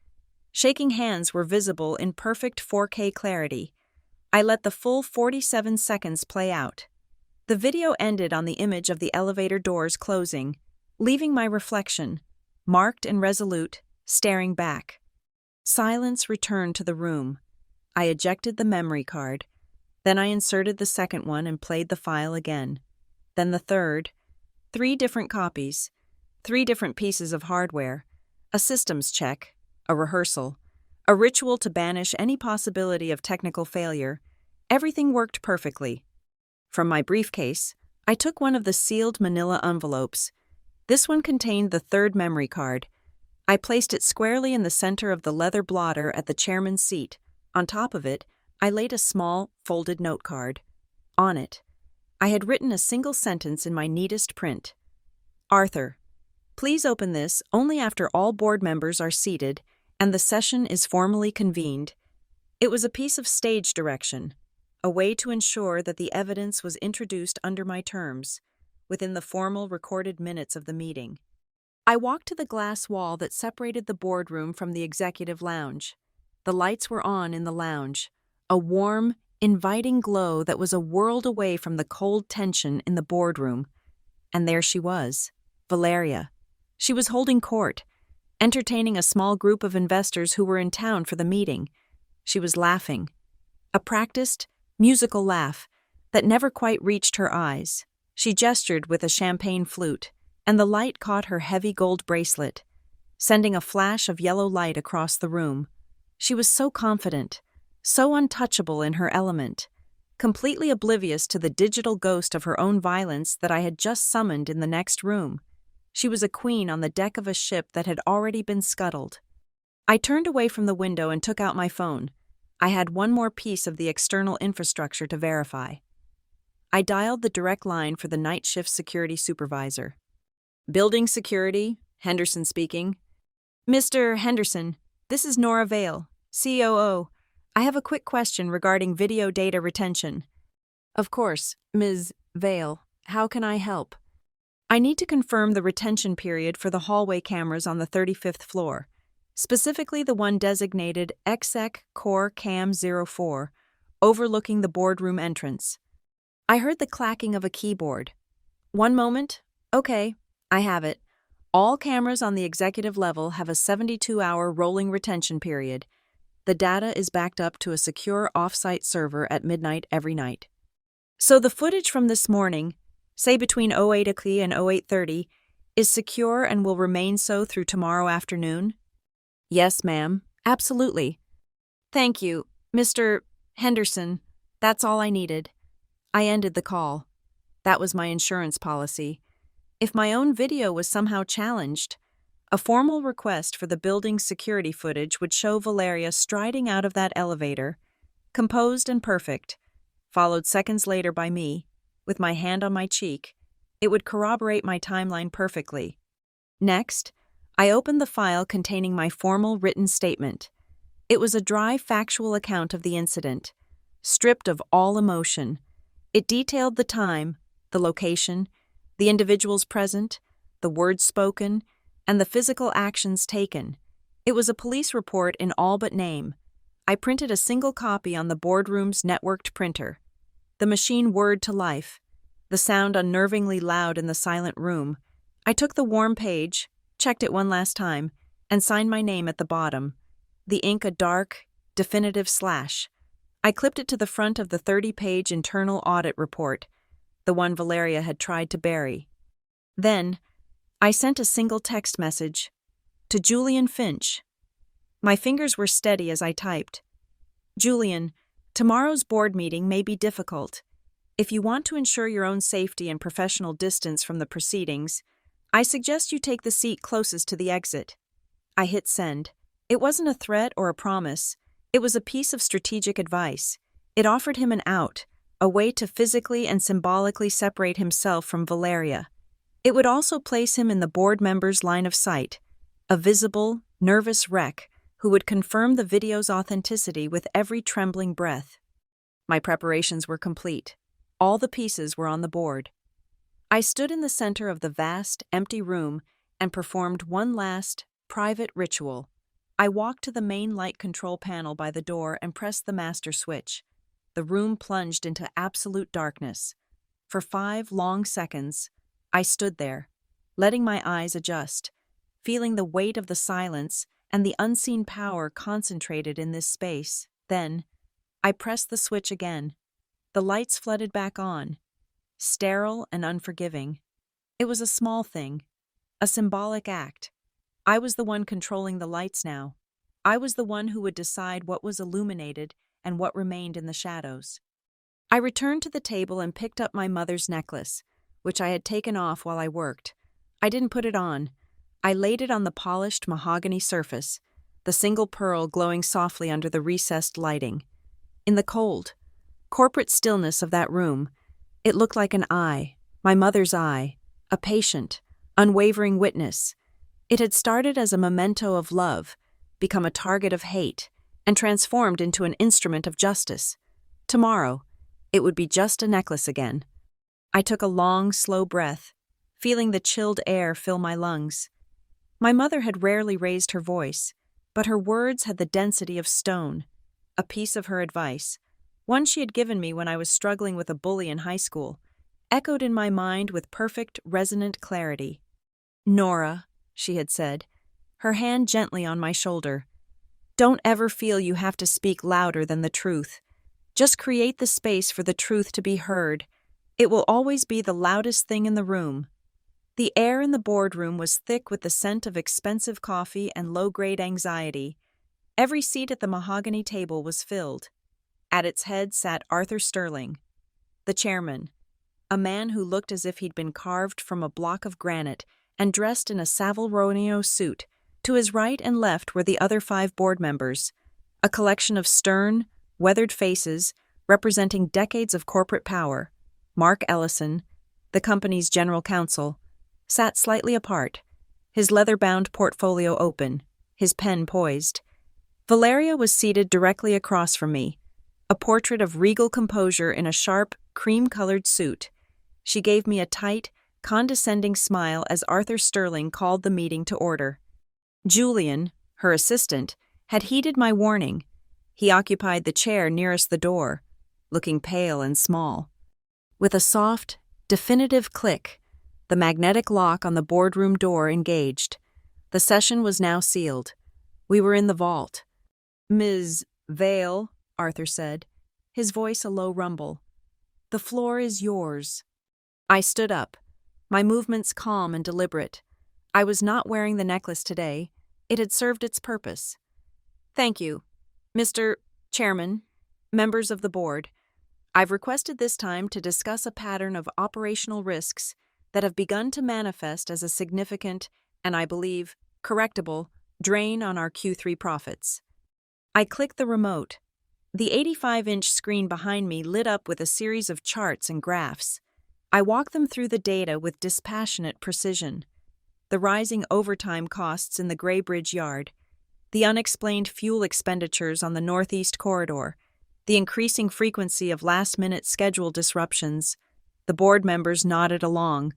Shaking hands were visible in perfect 4K clarity. I let the full 47 seconds play out. The video ended on the image of the elevator doors closing, leaving my reflection, marked and resolute, staring back. Silence returned to the room. I ejected the memory card. Then I inserted the second one and played the file again. Then the third. 3 different copies, 3 different pieces of hardware, a systems check, a rehearsal, a ritual to banish any possibility of technical failure. Everything worked perfectly. From my briefcase, I took one of the sealed manila envelopes. This one contained the 3rd memory card. I placed it squarely in the center of the leather blotter at the chairman's seat. On top of it, I laid a small, folded note card. On it, I had written a single sentence in my neatest print. "Arthur, please open this only after all board members are seated and the session is formally convened." It was a piece of stage direction, a way to ensure that the evidence was introduced under my terms, within the formal recorded minutes of the meeting. I walked to the glass wall that separated the boardroom from the executive lounge. The lights were on in the lounge, a warm, inviting glow that was a world away from the cold tension in the boardroom. And there she was, Valeria. She was holding court, entertaining a small group of investors who were in town for the meeting. She was laughing, a practiced, musical laugh that never quite reached her eyes. She gestured with a champagne flute, and the light caught her heavy gold bracelet, sending a flash of yellow light across the room. She was so confident, so untouchable in her element, completely oblivious to the digital ghost of her own violence that I had just summoned in the next room. She was a queen on the deck of a ship that had already been scuttled. I turned away from the window and took out my phone. I had one more piece of the external infrastructure to verify. I dialed the direct line for the night shift security supervisor. "Building security, Henderson speaking. Mr. Henderson, this is Nora Vale, COO. I have a quick question regarding video data retention. Of course, Ms. Vale. How can I help? I need to confirm the retention period for the hallway cameras on the 35th floor, specifically the one designated Exec Core Cam 04, overlooking the boardroom entrance. I heard the clacking of a keyboard. One moment. Okay, I have it. All cameras on the executive level have a 72-hour rolling retention period. The data is backed up to a secure off-site server at midnight every night. So the footage from this morning, say between 08 o'clock and 08:30, is secure and will remain so through tomorrow afternoon? Yes, ma'am. Absolutely. Thank you, Mr. Henderson. That's all I needed. I ended the call. That was my insurance policy. If my own video was somehow challenged, a formal request for the building's security footage would show Valeria striding out of that elevator, composed and perfect, followed seconds later by me, with my hand on my cheek. It would corroborate my timeline perfectly. Next, I opened the file containing my formal written statement. It was a dry, factual account of the incident, stripped of all emotion. It detailed the time, the location, the individuals present, the words spoken, and the physical actions taken. It was a police report in all but name. I printed a single copy on the boardroom's networked printer. The machine whirred to life, the sound unnervingly loud in the silent room. I took the warm page, checked it one last time, and signed my name at the bottom, the ink a dark, definitive slash. I clipped it to the front of the 30-page internal audit report, the one Valeria had tried to bury. Then, I sent a single text message to Julian Finch. My fingers were steady as I typed. Julian, tomorrow's board meeting may be difficult. If you want to ensure your own safety and professional distance from the proceedings, I suggest you take the seat closest to the exit. I hit send. It wasn't a threat or a promise. It was a piece of strategic advice. It offered him an out, a way to physically and symbolically separate himself from Valeria. It would also place him in the board members' line of sight, a visible, nervous wreck who would confirm the video's authenticity with every trembling breath. My preparations were complete. All the pieces were on the board. I stood in the center of the vast, empty room and performed one last, private ritual. I walked to the main light control panel by the door and pressed the master switch. The room plunged into absolute darkness. For 5 long seconds, I stood there, letting my eyes adjust, feeling the weight of the silence and the unseen power concentrated in this space. Then, I pressed the switch again. The lights flooded back on, sterile and unforgiving. It was a small thing, a symbolic act. I was the one controlling the lights now. I was the one who would decide what was illuminated and what remained in the shadows. I returned to the table and picked up my mother's necklace, which I had taken off while I worked. I didn't put it on. I laid it on the polished mahogany surface, the single pearl glowing softly under the recessed lighting. In the cold, corporate stillness of that room, it looked like an eye, my mother's eye, a patient, unwavering witness. It had started as a memento of love, become a target of hate, and transformed into an instrument of justice. Tomorrow, it would be just a necklace again. I took a long, slow breath, feeling the chilled air fill my lungs. My mother had rarely raised her voice, but her words had the density of stone. A piece of her advice, one she had given me when I was struggling with a bully in high school, echoed in my mind with perfect, resonant clarity. "Nora," she had said, her hand gently on my shoulder, "don't ever feel you have to speak louder than the truth. Just create the space for the truth to be heard. It will always be the loudest thing in the room." The air in the boardroom was thick with the scent of expensive coffee and low-grade anxiety. Every seat at the mahogany table was filled. At its head sat Arthur Sterling, the chairman, a man who looked as if he'd been carved from a block of granite and dressed in a Savile Row suit. To his right and left were the other 5 board members, a collection of stern, weathered faces representing decades of corporate power. Mark Ellison, the company's general counsel, sat slightly apart, his leather-bound portfolio open, his pen poised. Valeria was seated directly across from me, a portrait of regal composure in a sharp, cream-colored suit. She gave me a tight, condescending smile as Arthur Sterling called the meeting to order. Julian, her assistant, had heeded my warning. He occupied the chair nearest the door, looking pale and small. With a soft, definitive click, the magnetic lock on the boardroom door engaged. The session was now sealed. We were in the vault. "Ms. Vale," Arthur said, his voice a low rumble. "The floor is yours." I stood up, my movements calm and deliberate. I was not wearing the necklace today. It had served its purpose. "Thank you, Mr. Chairman, members of the board. I've requested this time to discuss a pattern of operational risks that have begun to manifest as a significant, and I believe, correctable, drain on our Q3 profits." I clicked the remote. The 85-inch screen behind me lit up with a series of charts and graphs. I walked them through the data with dispassionate precision. The rising overtime costs in the Graybridge yard, the unexplained fuel expenditures on the Northeast Corridor, the increasing frequency of last-minute schedule disruptions. The board members nodded along,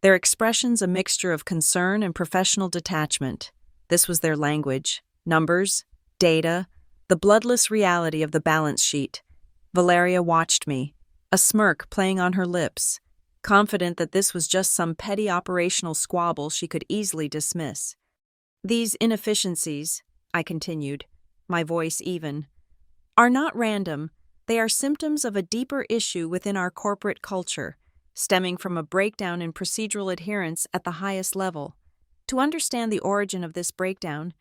their expressions a mixture of concern and professional detachment. This was their language: numbers, data, the bloodless reality of the balance sheet. Valeria watched me, a smirk playing on her lips, confident that this was just some petty operational squabble she could easily dismiss. "These inefficiencies," I continued, my voice even, "are not random. They are symptoms of a deeper issue within our corporate culture, stemming from a breakdown in procedural adherence at the highest level. To understand the origin of this breakdown,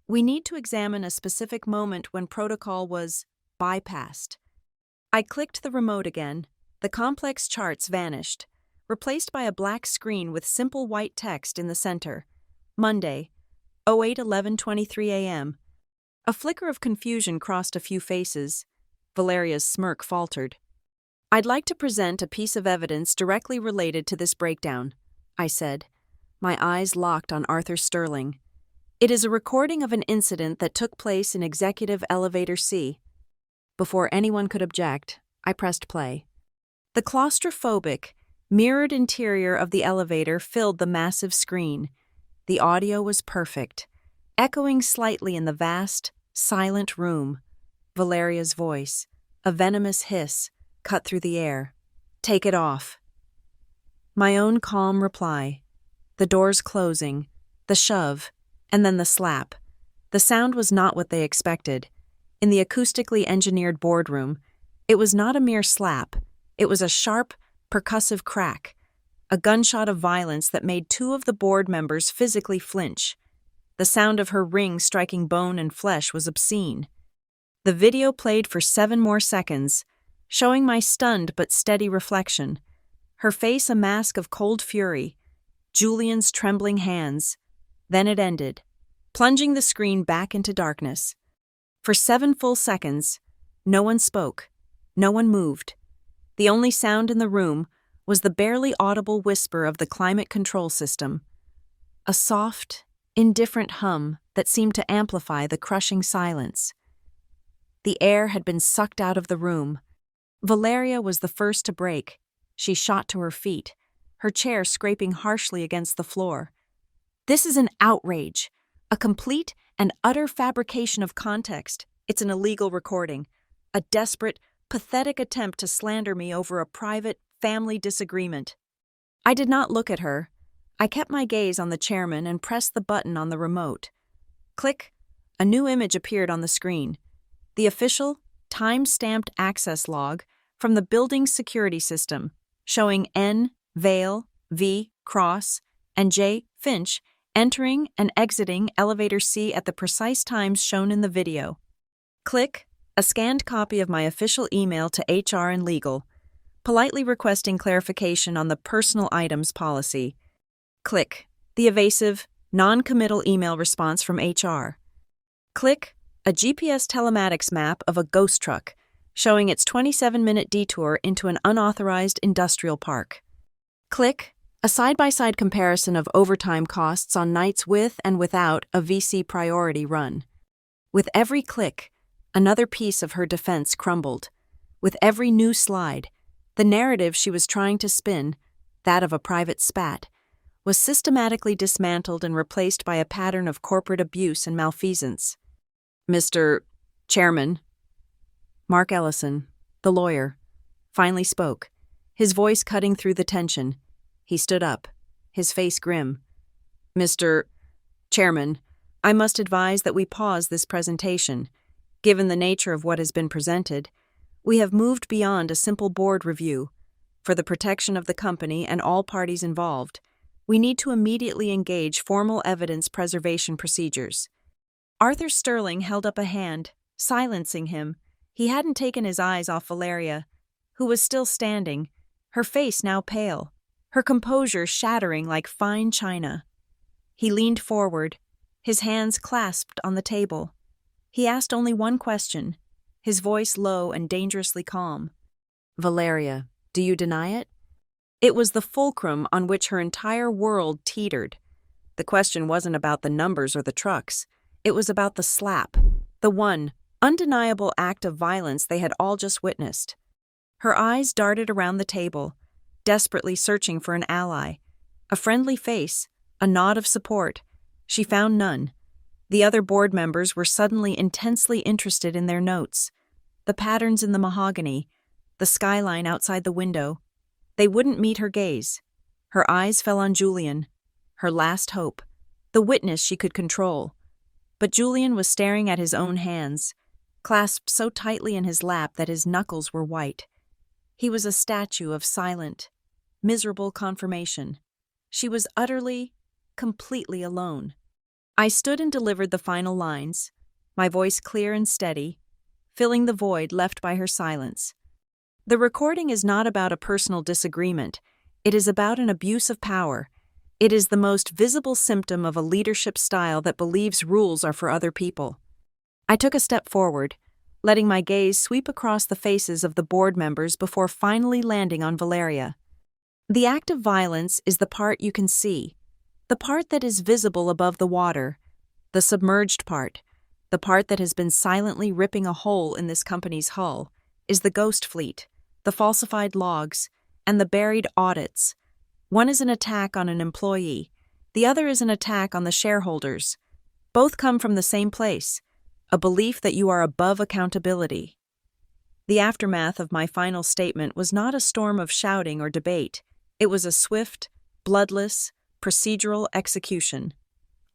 we need to examine a specific moment when protocol was bypassed." I clicked the remote again. The complex charts vanished, replaced by a black screen with simple white text in the center. Monday, 08:11:23 a.m. A flicker of confusion crossed a few faces. Valeria's smirk faltered. "I'd like to present a piece of evidence directly related to this breakdown," I said, my eyes locked on Arthur Sterling. "It is a recording of an incident that took place in Executive Elevator C." Before anyone could object, I pressed play. The claustrophobic, mirrored interior of the elevator filled the massive screen. The audio was perfect, echoing slightly in the vast, silent room. Valeria's voice, a venomous hiss, cut through the air. "Take it off." My own calm reply. The doors closing, the shove, and then the slap. The sound was not what they expected. In the acoustically engineered boardroom, it was not a mere slap. It was a sharp, percussive crack, a gunshot of violence that made two of the board members physically flinch. The sound of her ring striking bone and flesh was obscene. The video played for 7 more seconds, showing my stunned but steady reflection. Her face a mask of cold fury, Julian's trembling hands. Then it ended, plunging the screen back into darkness. For 7 full seconds, no one spoke, no one moved. The only sound in the room was the barely audible whisper of the climate control system, a soft, indifferent hum that seemed to amplify the crushing silence. The air had been sucked out of the room. Valeria was the first to break. She shot to her feet, her chair scraping harshly against the floor. "This is an outrage, a complete and utter fabrication of context. It's an illegal recording, a desperate, pathetic attempt to slander me over a private, family disagreement." I did not look at her. I kept my gaze on the chairman and pressed the button on the remote. Click. A new image appeared on the screen. The official, time-stamped access log from the building's security system, showing N. Vale, V. Cross, and J. Finch entering and exiting elevator C at the precise times shown in the video. Click. A scanned copy of my official email to HR and legal, politely requesting clarification on the personal items policy. Click. The evasive, non-committal email response from HR. Click. A GPS telematics map of a ghost truck, showing its 27-minute detour into an unauthorized industrial park. Click. A side-by-side comparison of overtime costs on nights with and without a VC priority run. With every click, another piece of her defense crumbled. With every new slide, the narrative she was trying to spin, that of a private spat, was systematically dismantled and replaced by a pattern of corporate abuse and malfeasance. Mr. Chairman, Mark Ellison, the lawyer, finally spoke, his voice cutting through the tension. He stood up, his face grim. Mr. Chairman, I must advise that we pause this presentation. Given the nature of what has been presented, we have moved beyond a simple board review. For the protection of the company and all parties involved, we need to immediately engage formal evidence preservation procedures. Arthur Sterling held up a hand, silencing him. He hadn't taken his eyes off Valeria, who was still standing, her face now pale, her composure shattering like fine china. He leaned forward, his hands clasped on the table. He asked only one question, his voice low and dangerously calm. Valeria, do you deny it? It was the fulcrum on which her entire world teetered. The question wasn't about the numbers or the trucks. It was about the slap, the one undeniable act of violence they had all just witnessed. Her eyes darted around the table, desperately searching for an ally. A friendly face, a nod of support. She found none. The other board members were suddenly intensely interested in their notes. The patterns in the mahogany, the skyline outside the window. They wouldn't meet her gaze. Her eyes fell on Julian, her last hope, the witness she could control. But Julian was staring at his own hands, clasped so tightly in his lap that his knuckles were white. He was a statue of silent, miserable confirmation. She was utterly, completely alone. I stood and delivered the final lines, my voice clear and steady, filling the void left by her silence. The recording is not about a personal disagreement. It is about an abuse of power. It is the most visible symptom of a leadership style that believes rules are for other people. I took a step forward, letting my gaze sweep across the faces of the board members before finally landing on Valeria. The act of violence is the part you can see, the part that is visible above the water, the submerged part, the part that has been silently ripping a hole in this company's hull, is the ghost fleet, the falsified logs, and the buried audits. One is an attack on an employee, the other is an attack on the shareholders. Both come from the same place, a belief that you are above accountability. The aftermath of my final statement was not a storm of shouting or debate. It was a swift, bloodless, procedural execution.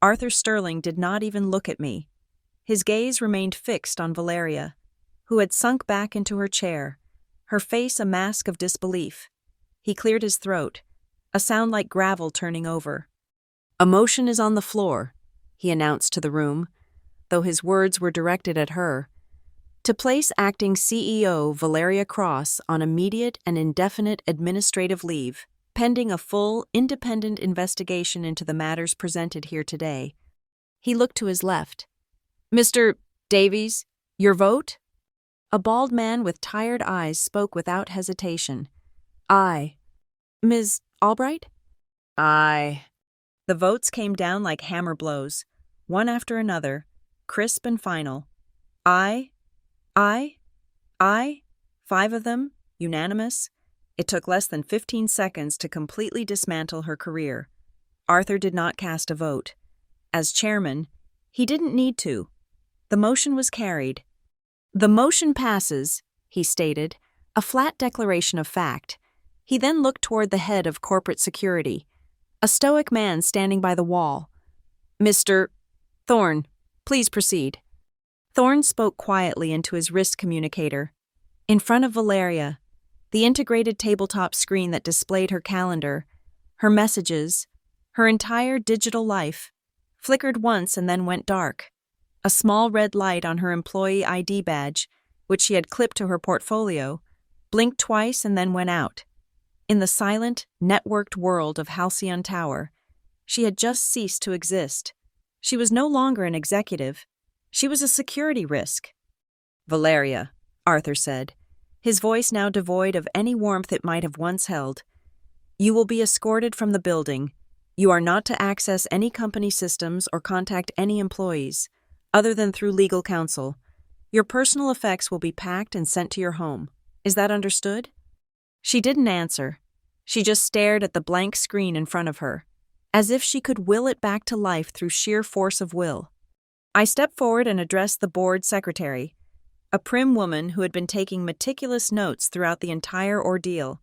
Arthur Sterling did not even look at me. His gaze remained fixed on Valeria, who had sunk back into her chair, her face a mask of disbelief. He cleared his throat, a sound like gravel turning over. "A motion is on the floor," he announced to the room, though his words were directed at her, to place acting CEO Valeria Cross on immediate and indefinite administrative leave, pending a full, independent investigation into the matters presented here today. He looked to his left. "Mr. Davies, your vote?" A bald man with tired eyes spoke without hesitation. "Aye." "Ms. Albright?" "Aye." The votes came down like hammer blows, one after another, crisp and final. Aye, aye, aye, 5 of them, unanimous. It took less than 15 seconds to completely dismantle her career. Arthur did not cast a vote. As chairman, he didn't need to. The motion was carried. "The motion passes," he stated, a flat declaration of fact. He then looked toward the head of corporate security, a stoic man standing by the wall. "Mr. Thorne, please proceed." Thorne spoke quietly into his wrist communicator. In front of Valeria, the integrated tabletop screen that displayed her calendar, her messages, her entire digital life, flickered once and then went dark. A small red light on her employee ID badge, which she had clipped to her portfolio, blinked twice and then went out. In the silent, networked world of Halcyon Tower, she had just ceased to exist. She was no longer an executive. She was a security risk. "Valeria," Arthur said, his voice now devoid of any warmth it might have once held, You will be escorted from the building. You are not to access any company systems or contact any employees, other than through legal counsel. Your personal effects will be packed and sent to your home. Is that understood?" She didn't answer. She just stared at the blank screen in front of her, as if she could will it back to life through sheer force of will. I stepped forward and addressed the board secretary, a prim woman who had been taking meticulous notes throughout the entire ordeal.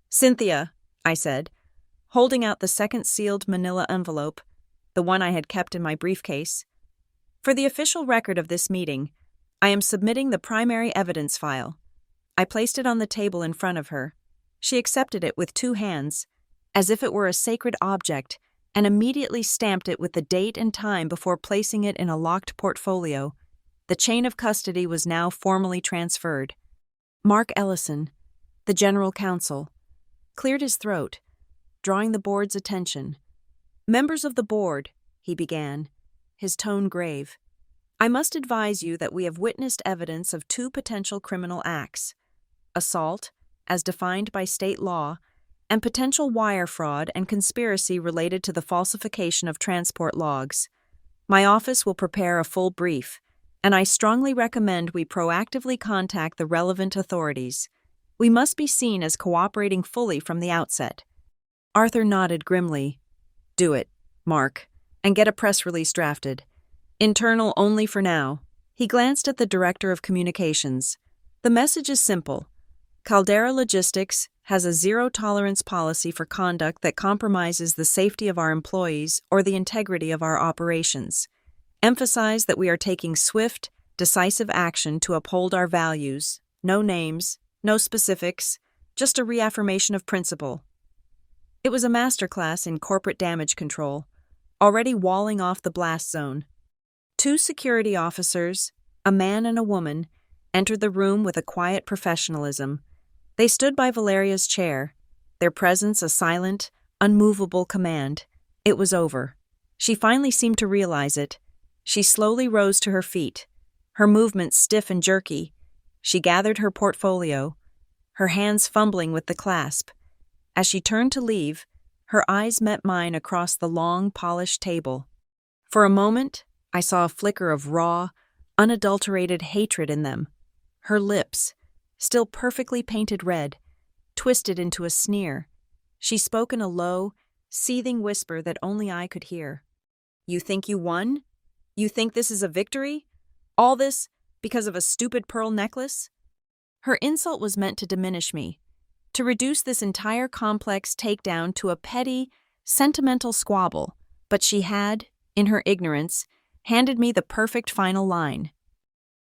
"Cynthia," I said, holding out the second sealed manila envelope, the one I had kept in my briefcase. "For the official record of this meeting, I am submitting the primary evidence file." I placed it on the table in front of her. She accepted it with 2 hands, as if it were a sacred object, and immediately stamped it with the date and time before placing it in a locked portfolio. The chain of custody was now formally transferred. Mark Ellison, the general counsel, cleared his throat, drawing the board's attention. "Members of the board," he began, his tone grave, "I must advise you that we have witnessed evidence of 2 potential criminal acts: assault, as defined by state law, and potential wire fraud and conspiracy related to the falsification of transport logs. My office will prepare a full brief, and I strongly recommend we proactively contact the relevant authorities. We must be seen as cooperating fully from the outset." Arthur nodded grimly. "Do it, Mark, and get a press release drafted. Internal only for now." He glanced at the director of communications. "The message is simple. Caldera Logistics has a zero-tolerance policy for conduct that compromises the safety of our employees or the integrity of our operations. Emphasize that we are taking swift, decisive action to uphold our values. No names, no specifics, just a reaffirmation of principle." It was a masterclass in corporate damage control, already walling off the blast zone. 2 security officers, a man and a woman, entered the room with a quiet professionalism. They stood by Valeria's chair, their presence a silent, unmovable command. It was over. She finally seemed to realize it. She slowly rose to her feet, her movements stiff and jerky. She gathered her portfolio, her hands fumbling with the clasp. As she turned to leave, her eyes met mine across the long, polished table. For a moment, I saw a flicker of raw, unadulterated hatred in them. Her lips, still perfectly painted red, twisted into a sneer. She spoke in a low, seething whisper that only I could hear. "You think you won? You think this is a victory? All this because of a stupid pearl necklace?" Her insult was meant to diminish me, to reduce this entire complex takedown to a petty, sentimental squabble, but she had, in her ignorance, handed me the perfect final line.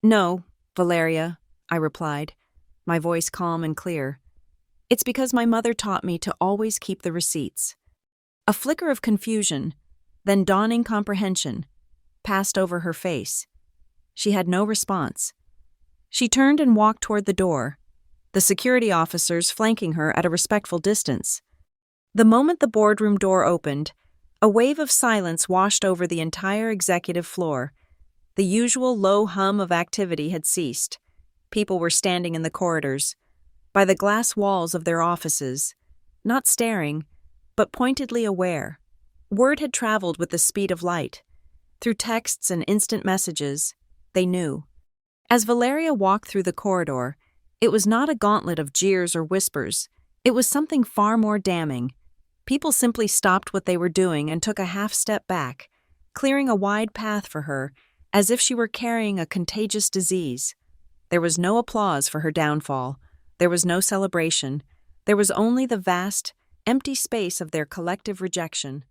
"No, Valeria," I replied, my voice calm and clear. "It's because my mother taught me to always keep the receipts." A flicker of confusion, then dawning comprehension, passed over her face. She had no response. She turned and walked toward the door, the security officers flanking her at a respectful distance. The moment the boardroom door opened, a wave of silence washed over the entire executive floor. The usual low hum of activity had ceased. People were standing in the corridors, by the glass walls of their offices, not staring, but pointedly aware. Word had traveled with the speed of light. Through texts and instant messages, they knew. As Valeria walked through the corridor, it was not a gauntlet of jeers or whispers. It was something far more damning. People simply stopped what they were doing and took a half step back, clearing a wide path for her, as if she were carrying a contagious disease. There was no applause for her downfall. There was no celebration. There was only the vast, empty space of their collective rejection.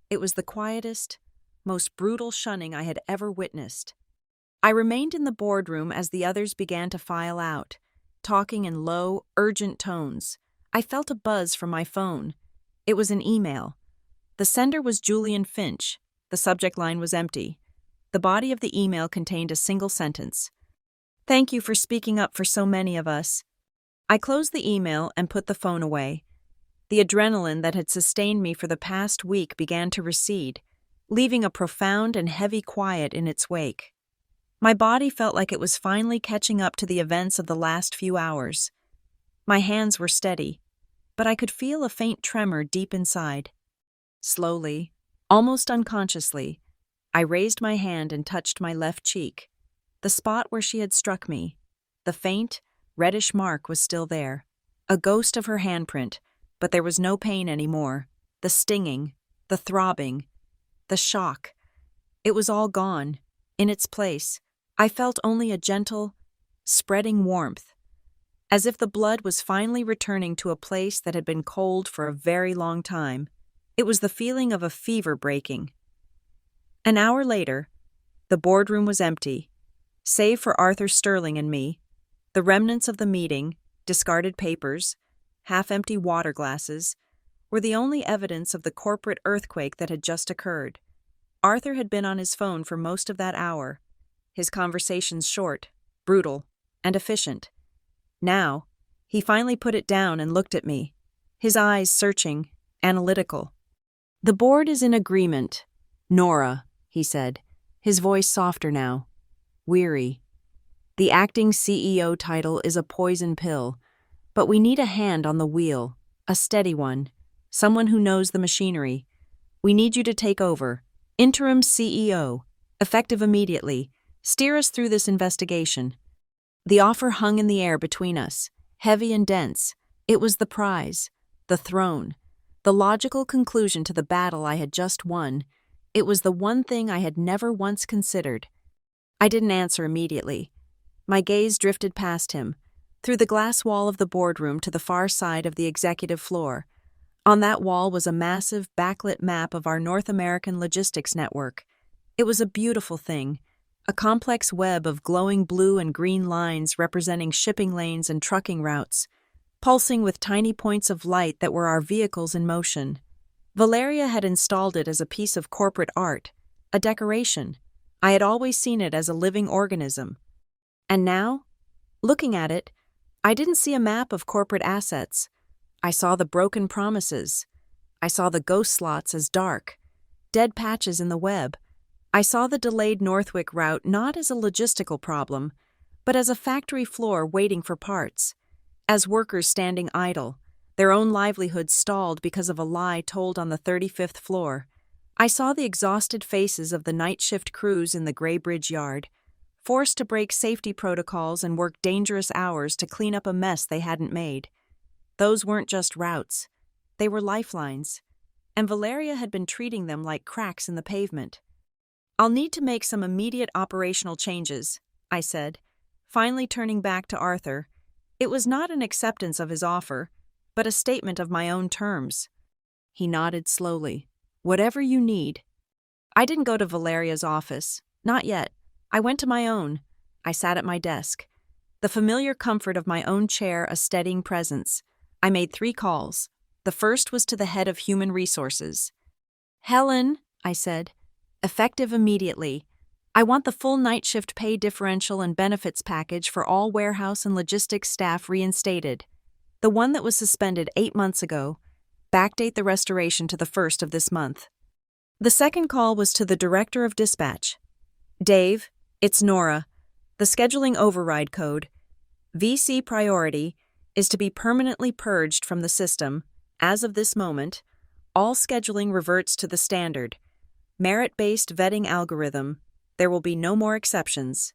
It was the quietest, most brutal shunning I had ever witnessed. I remained in the boardroom as the others began to file out, talking in low, urgent tones. I felt a buzz from my phone. It was an email. The sender was Julian Finch. The subject line was empty. The body of the email contained a single sentence. "Thank you for speaking up for so many of us." I closed the email and put the phone away. The adrenaline that had sustained me for the past week began to recede, leaving a profound and heavy quiet in its wake. My body felt like it was finally catching up to the events of the last few hours. My hands were steady, but I could feel a faint tremor deep inside. Slowly, almost unconsciously, I raised my hand and touched my left cheek, the spot where she had struck me. The faint, reddish mark was still there, a ghost of her handprint, but there was no pain anymore. The stinging, the throbbing, the shock. It was all gone. In its place, I felt only a gentle, spreading warmth, as if the blood was finally returning to a place that had been cold for a very long time. It was the feeling of a fever breaking. An hour later, the boardroom was empty, save for Arthur Sterling and me. The remnants of the meeting, discarded papers, half-empty water glasses, were the only evidence of the corporate earthquake that had just occurred. Arthur had been on his phone for most of that hour, his conversations short, brutal, and efficient. Now, he finally put it down and looked at me, his eyes searching, analytical. "The board is in agreement, Nora," he said, his voice softer now, weary. "The acting CEO title is a poison pill, but we need a hand on the wheel, a steady one, someone who knows the machinery. We need you to take over, interim CEO, effective immediately. Steer us through this investigation." The offer hung in the air between us, heavy and dense. It was the prize, the throne, the logical conclusion to the battle I had just won. It was the one thing I had never once considered. I didn't answer immediately. My gaze drifted past him, through the glass wall of the boardroom to the far side of the executive floor. On that wall was a massive, backlit map of our North American logistics network. It was a beautiful thing, a complex web of glowing blue and green lines representing shipping lanes and trucking routes, pulsing with tiny points of light that were our vehicles in motion. Valeria had installed it as a piece of corporate art, a decoration. I had always seen it as a living organism. And now, looking at it, I didn't see a map of corporate assets. I saw the broken promises. I saw the ghost slots as dark, dead patches in the web. I saw the delayed Northwick route not as a logistical problem, but as a factory floor waiting for parts, as workers standing idle, their own livelihoods stalled because of a lie told on the 35th floor. I saw the exhausted faces of the night shift crews in the Graybridge yard, forced to break safety protocols and work dangerous hours to clean up a mess they hadn't made. Those weren't just routes. They were lifelines, and Valeria had been treating them like cracks in the pavement. "I'll need to make some immediate operational changes," I said, finally turning back to Arthur. It was not an acceptance of his offer, but a statement of my own terms. He nodded slowly. "Whatever you need." I didn't go to Valeria's office. Not yet. I went to my own. I sat at my desk, the familiar comfort of my own chair a steadying presence. I made 3 calls. The first was to the head of human resources. "Helen," I said, "effective immediately. I want the full night shift pay differential and benefits package for all warehouse and logistics staff reinstated. The one that was suspended 8 months ago. Backdate the restoration to the 1st of this month." The second call was to the director of dispatch. "Dave, it's Nora. The scheduling override code, VC priority, is to be permanently purged from the system. As of this moment, all scheduling reverts to the standard, merit-based vetting algorithm. There will be no more exceptions."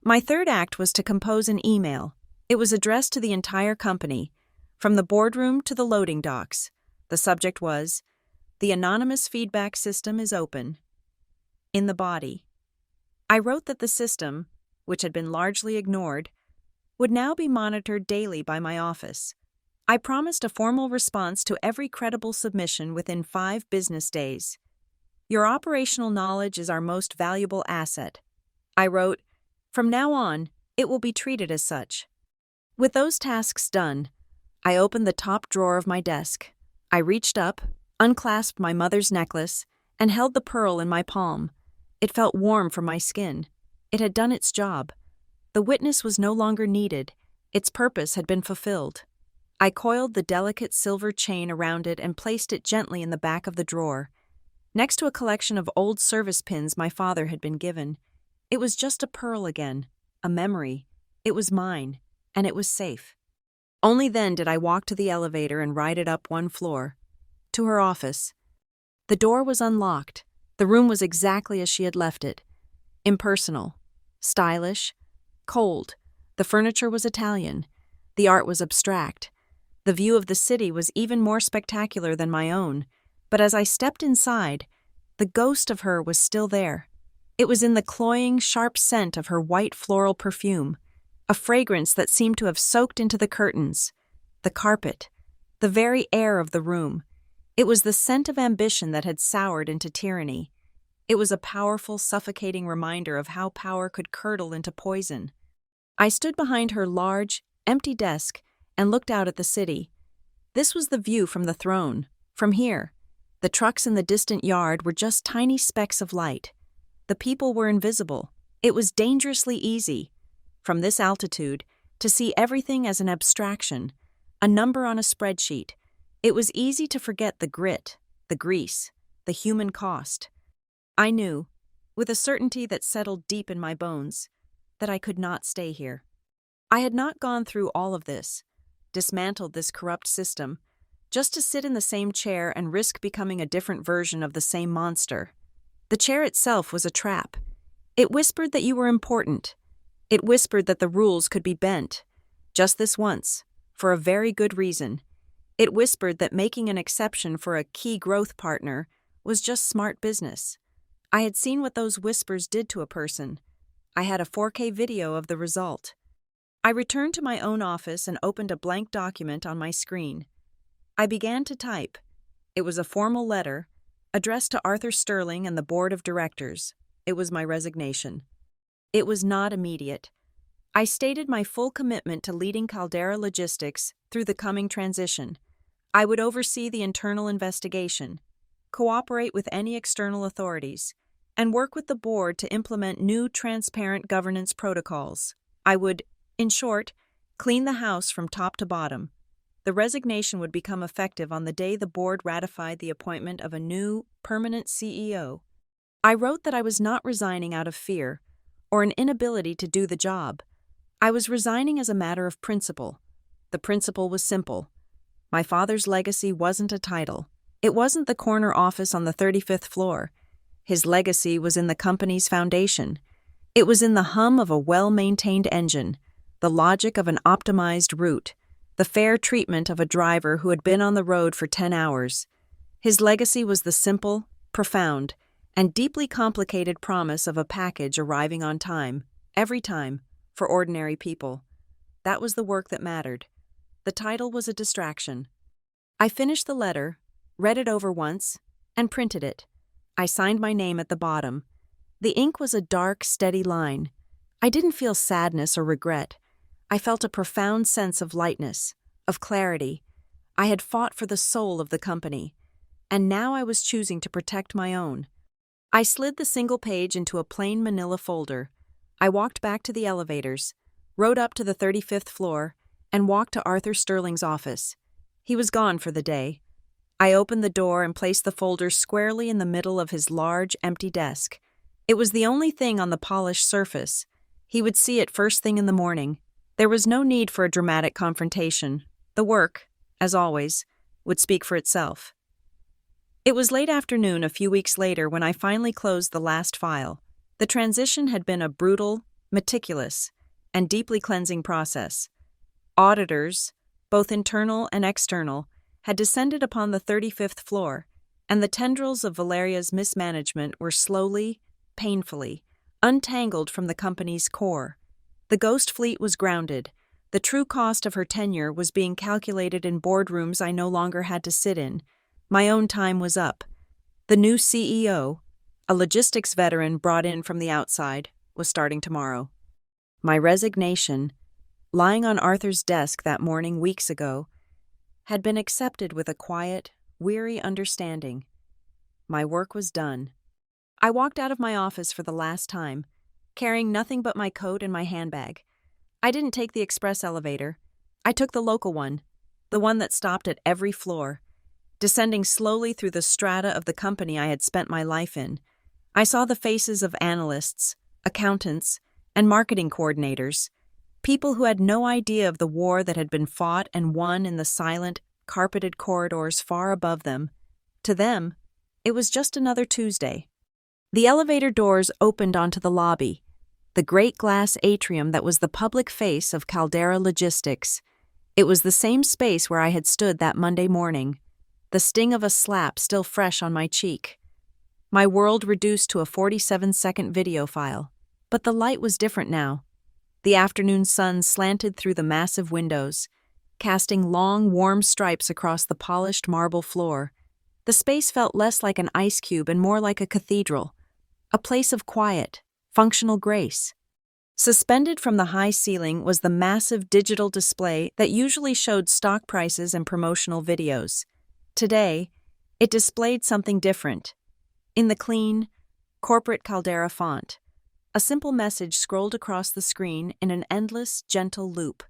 My third act was to compose an email. It was addressed to the entire company, from the boardroom to the loading docks. The subject was, "The anonymous feedback system is open." In the body, I wrote that the system, which had been largely ignored, would now be monitored daily by my office. I promised a formal response to every credible submission within 5 business days. "Your operational knowledge is our most valuable asset." I wrote, "From now on, it will be treated as such." With those tasks done, I opened the top drawer of my desk. I reached up, unclasped my mother's necklace, and held the pearl in my palm. It felt warm from my skin. It had done its job. The witness was no longer needed. Its purpose had been fulfilled. I coiled the delicate silver chain around it and placed it gently in the back of the drawer, next to a collection of old service pins my father had been given. It was just a pearl again, a memory. It was mine, and it was safe. Only then did I walk to the elevator and ride it up one floor, to her office. The door was unlocked. The room was exactly as she had left it. Impersonal, stylish, cold. The furniture was Italian. The art was abstract. The view of the city was even more spectacular than my own. But as I stepped inside, the ghost of her was still there. It was in the cloying, sharp scent of her white floral perfume, a fragrance that seemed to have soaked into the curtains, the carpet, the very air of the room. It was the scent of ambition that had soured into tyranny. It was a powerful, suffocating reminder of how power could curdle into poison. I stood behind her large, empty desk and looked out at the city. This was the view from the throne. From here, the trucks in the distant yard were just tiny specks of light. The people were invisible. It was dangerously easy, from this altitude, to see everything as an abstraction, a number on a spreadsheet. It was easy to forget the grit, the grease, the human cost. I knew, with a certainty that settled deep in my bones, that I could not stay here. I had not gone through all of this, dismantled this corrupt system, just to sit in the same chair and risk becoming a different version of the same monster. The chair itself was a trap. It whispered that you were important. It whispered that the rules could be bent, just this once, for a very good reason. It whispered that making an exception for a key growth partner was just smart business. I had seen what those whispers did to a person. I had a 4K video of the result. I returned to my own office and opened a blank document on my screen. I began to type. It was a formal letter, addressed to Arthur Sterling and the board of directors. It was my resignation. It was not immediate. I stated my full commitment to leading Caldera Logistics through the coming transition. I would oversee the internal investigation, cooperate with any external authorities, and work with the board to implement new transparent governance protocols. I would, in short, clean the house from top to bottom. The resignation would become effective on the day the board ratified the appointment of a new, permanent CEO. I wrote that I was not resigning out of fear or an inability to do the job. I was resigning as a matter of principle. The principle was simple. My father's legacy wasn't a title. It wasn't the corner office on the 35th floor. His legacy was in the company's foundation. It was in the hum of a well-maintained engine, the logic of an optimized route, the fair treatment of a driver who had been on the road for 10 hours. His legacy was the simple, profound, and deeply complicated promise of a package arriving on time, every time, for ordinary people. That was the work that mattered. The title was a distraction. I finished the letter, read it over once, and printed it. I signed my name at the bottom. The ink was a dark, steady line. I didn't feel sadness or regret. I felt a profound sense of lightness, of clarity. I had fought for the soul of the company, and now I was choosing to protect my own. I slid the single page into a plain manila folder. I walked back to the elevators, rode up to the 35th floor, and walked to Arthur Sterling's office. He was gone for the day. I opened the door and placed the folder squarely in the middle of his large, empty desk. It was the only thing on the polished surface. He would see it first thing in the morning. There was no need for a dramatic confrontation. The work, as always, would speak for itself. It was late afternoon a few weeks later when I finally closed the last file. The transition had been a brutal, meticulous, and deeply cleansing process. Auditors, both internal and external, had descended upon the 35th floor, and the tendrils of Valeria's mismanagement were slowly, painfully, untangled from the company's core. The ghost fleet was grounded. The true cost of her tenure was being calculated in boardrooms I no longer had to sit in. My own time was up. The new CEO, a logistics veteran brought in from the outside, was starting tomorrow. My resignation, lying on Arthur's desk that morning weeks ago, had been accepted with a quiet, weary understanding. My work was done. I walked out of my office for the last time, carrying nothing but my coat and my handbag. I didn't take the express elevator. I took the local one, the one that stopped at every floor. Descending slowly through the strata of the company I had spent my life in, I saw the faces of analysts, accountants, and marketing coordinators. People who had no idea of the war that had been fought and won in the silent, carpeted corridors far above them. To them, it was just another Tuesday. The elevator doors opened onto the lobby, the great glass atrium that was the public face of Caldera Logistics. It was the same space where I had stood that Monday morning, the sting of a slap still fresh on my cheek. My world reduced to a 47-second video file, but the light was different now. The afternoon sun slanted through the massive windows, casting long, warm stripes across the polished marble floor. The space felt less like an ice cube and more like a cathedral, a place of quiet, functional grace. Suspended from the high ceiling was the massive digital display that usually showed stock prices and promotional videos. Today, it displayed something different. In the clean, corporate Caldera font, a simple message scrolled across the screen in an endless, gentle loop.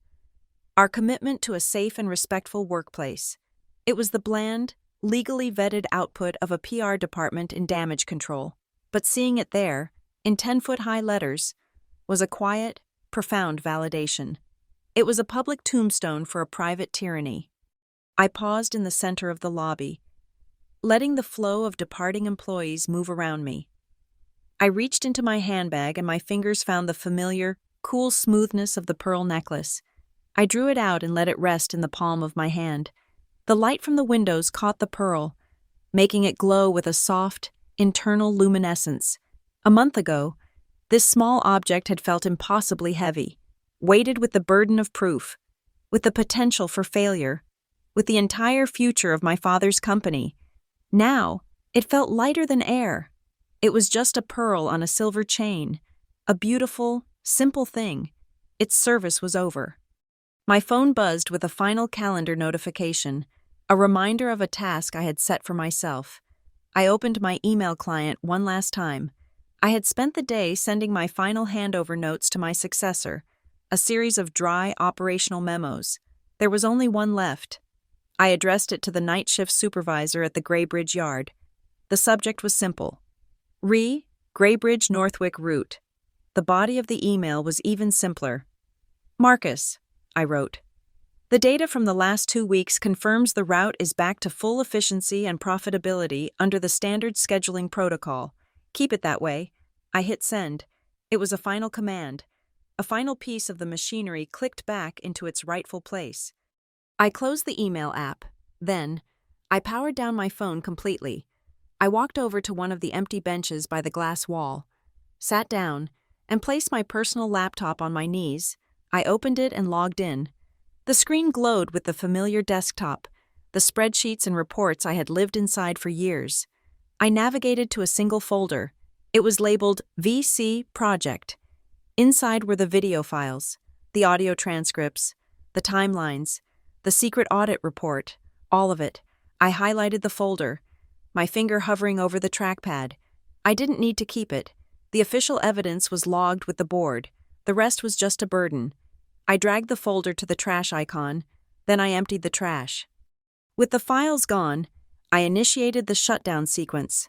Our commitment to a safe and respectful workplace. It was the bland, legally vetted output of a PR department in damage control. But seeing it there, in 10-foot-high letters, was a quiet, profound validation. It was a public tombstone for a private tyranny. I paused in the center of the lobby, letting the flow of departing employees move around me. I reached into my handbag and my fingers found the familiar, cool smoothness of the pearl necklace. I drew it out and let it rest in the palm of my hand. The light from the windows caught the pearl, making it glow with a soft, internal luminescence. A month ago, this small object had felt impossibly heavy, weighted with the burden of proof, with the potential for failure, with the entire future of my father's company. Now, it felt lighter than air. It was just a pearl on a silver chain, a beautiful, simple thing. Its service was over. My phone buzzed with a final calendar notification, a reminder of a task I had set for myself. I opened my email client one last time. I had spent the day sending my final handover notes to my successor, a series of dry operational memos. There was only one left. I addressed it to the night shift supervisor at the Greybridge Yard. The subject was simple. Greybridge Northwick route. The body of the email was even simpler. Marcus, I wrote. The data from the last 2 weeks confirms the route is back to full efficiency and profitability under the standard scheduling protocol. Keep it that way. I hit send. It was a final command. A final piece of the machinery clicked back into its rightful place. I closed the email app. Then, I powered down my phone completely. I walked over to one of the empty benches by the glass wall, sat down, and placed my personal laptop on my knees. I opened it and logged in. The screen glowed with the familiar desktop, the spreadsheets and reports I had lived inside for years. I navigated to a single folder. It was labeled VC Project. Inside were the video files, the audio transcripts, the timelines, the secret audit report, all of it. I highlighted the folder, my finger hovering over the trackpad. I didn't need to keep it. The official evidence was logged with the board. The rest was just a burden. I dragged the folder to the trash icon, then I emptied the trash. With the files gone, I initiated the shutdown sequence.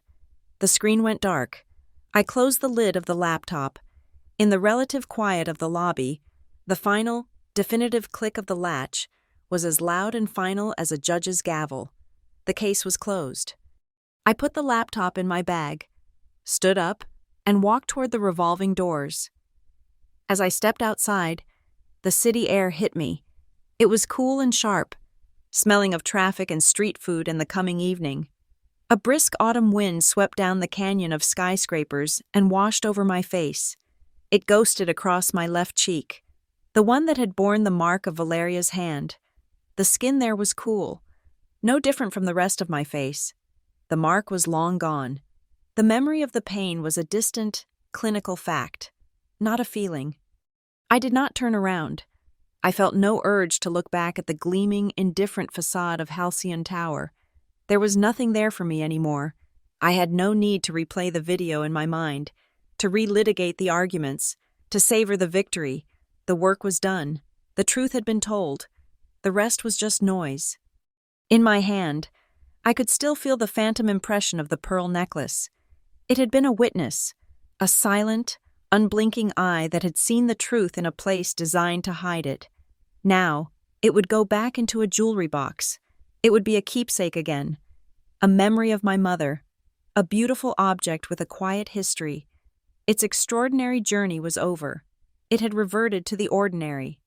The screen went dark. I closed the lid of the laptop. In the relative quiet of the lobby, the final, definitive click of the latch was as loud and final as a judge's gavel. The case was closed. I put the laptop in my bag, stood up, and walked toward the revolving doors. As I stepped outside, the city air hit me. It was cool and sharp, smelling of traffic and street food and the coming evening. A brisk autumn wind swept down the canyon of skyscrapers and washed over my face. It ghosted across my left cheek, the one that had borne the mark of Valeria's hand. The skin there was cool, no different from the rest of my face. The mark was long gone. The memory of the pain was a distant, clinical fact, not a feeling. I did not turn around. I felt no urge to look back at the gleaming, indifferent facade of Halcyon Tower. There was nothing there for me anymore. I had no need to replay the video in my mind, to relitigate the arguments, to savor the victory. The work was done. The truth had been told. The rest was just noise. In my hand, I could still feel the phantom impression of the pearl necklace. It had been a witness, a silent, unblinking eye that had seen the truth in a place designed to hide it. Now, it would go back into a jewelry box. It would be a keepsake again, a memory of my mother, a beautiful object with a quiet history. Its extraordinary journey was over. It had reverted to the ordinary.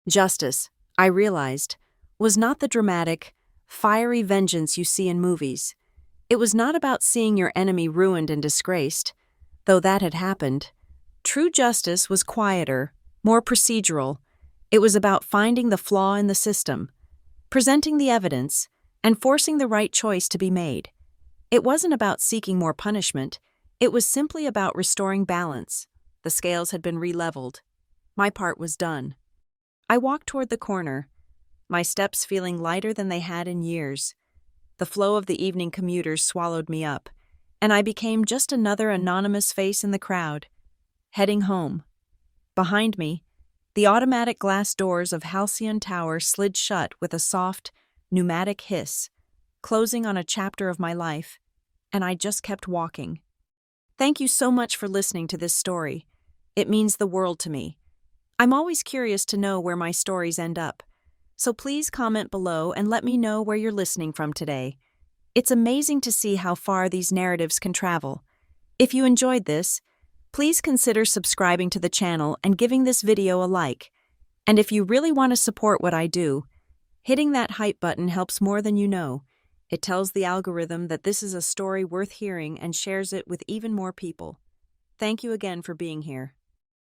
Justice, I realized, was not the dramatic, fiery vengeance you see in movies. It was not about seeing your enemy ruined and disgraced, though that had happened. True justice was quieter, more procedural. It was about finding the flaw in the system, presenting the evidence, and forcing the right choice to be made. It wasn't about seeking more punishment. It was simply about restoring balance. The scales had been re-leveled. My part was done. I walked toward the corner, my steps feeling lighter than they had in years. The flow of the evening commuters swallowed me up, and I became just another anonymous face in the crowd, heading home. Behind me, the automatic glass doors of Halcyon Tower slid shut with a soft, pneumatic hiss, closing on a chapter of my life, and I just kept walking. Thank you so much for listening to this story. It means the world to me. I'm always curious to know where my stories end up, so please comment below and let me know where you're listening from today. It's amazing to see how far these narratives can travel. If you enjoyed this, please consider subscribing to the channel and giving this video a like. And if you really want to support what I do, hitting that hype button helps more than you know. It tells the algorithm that this is a story worth hearing and shares it with even more people. Thank you again for being here.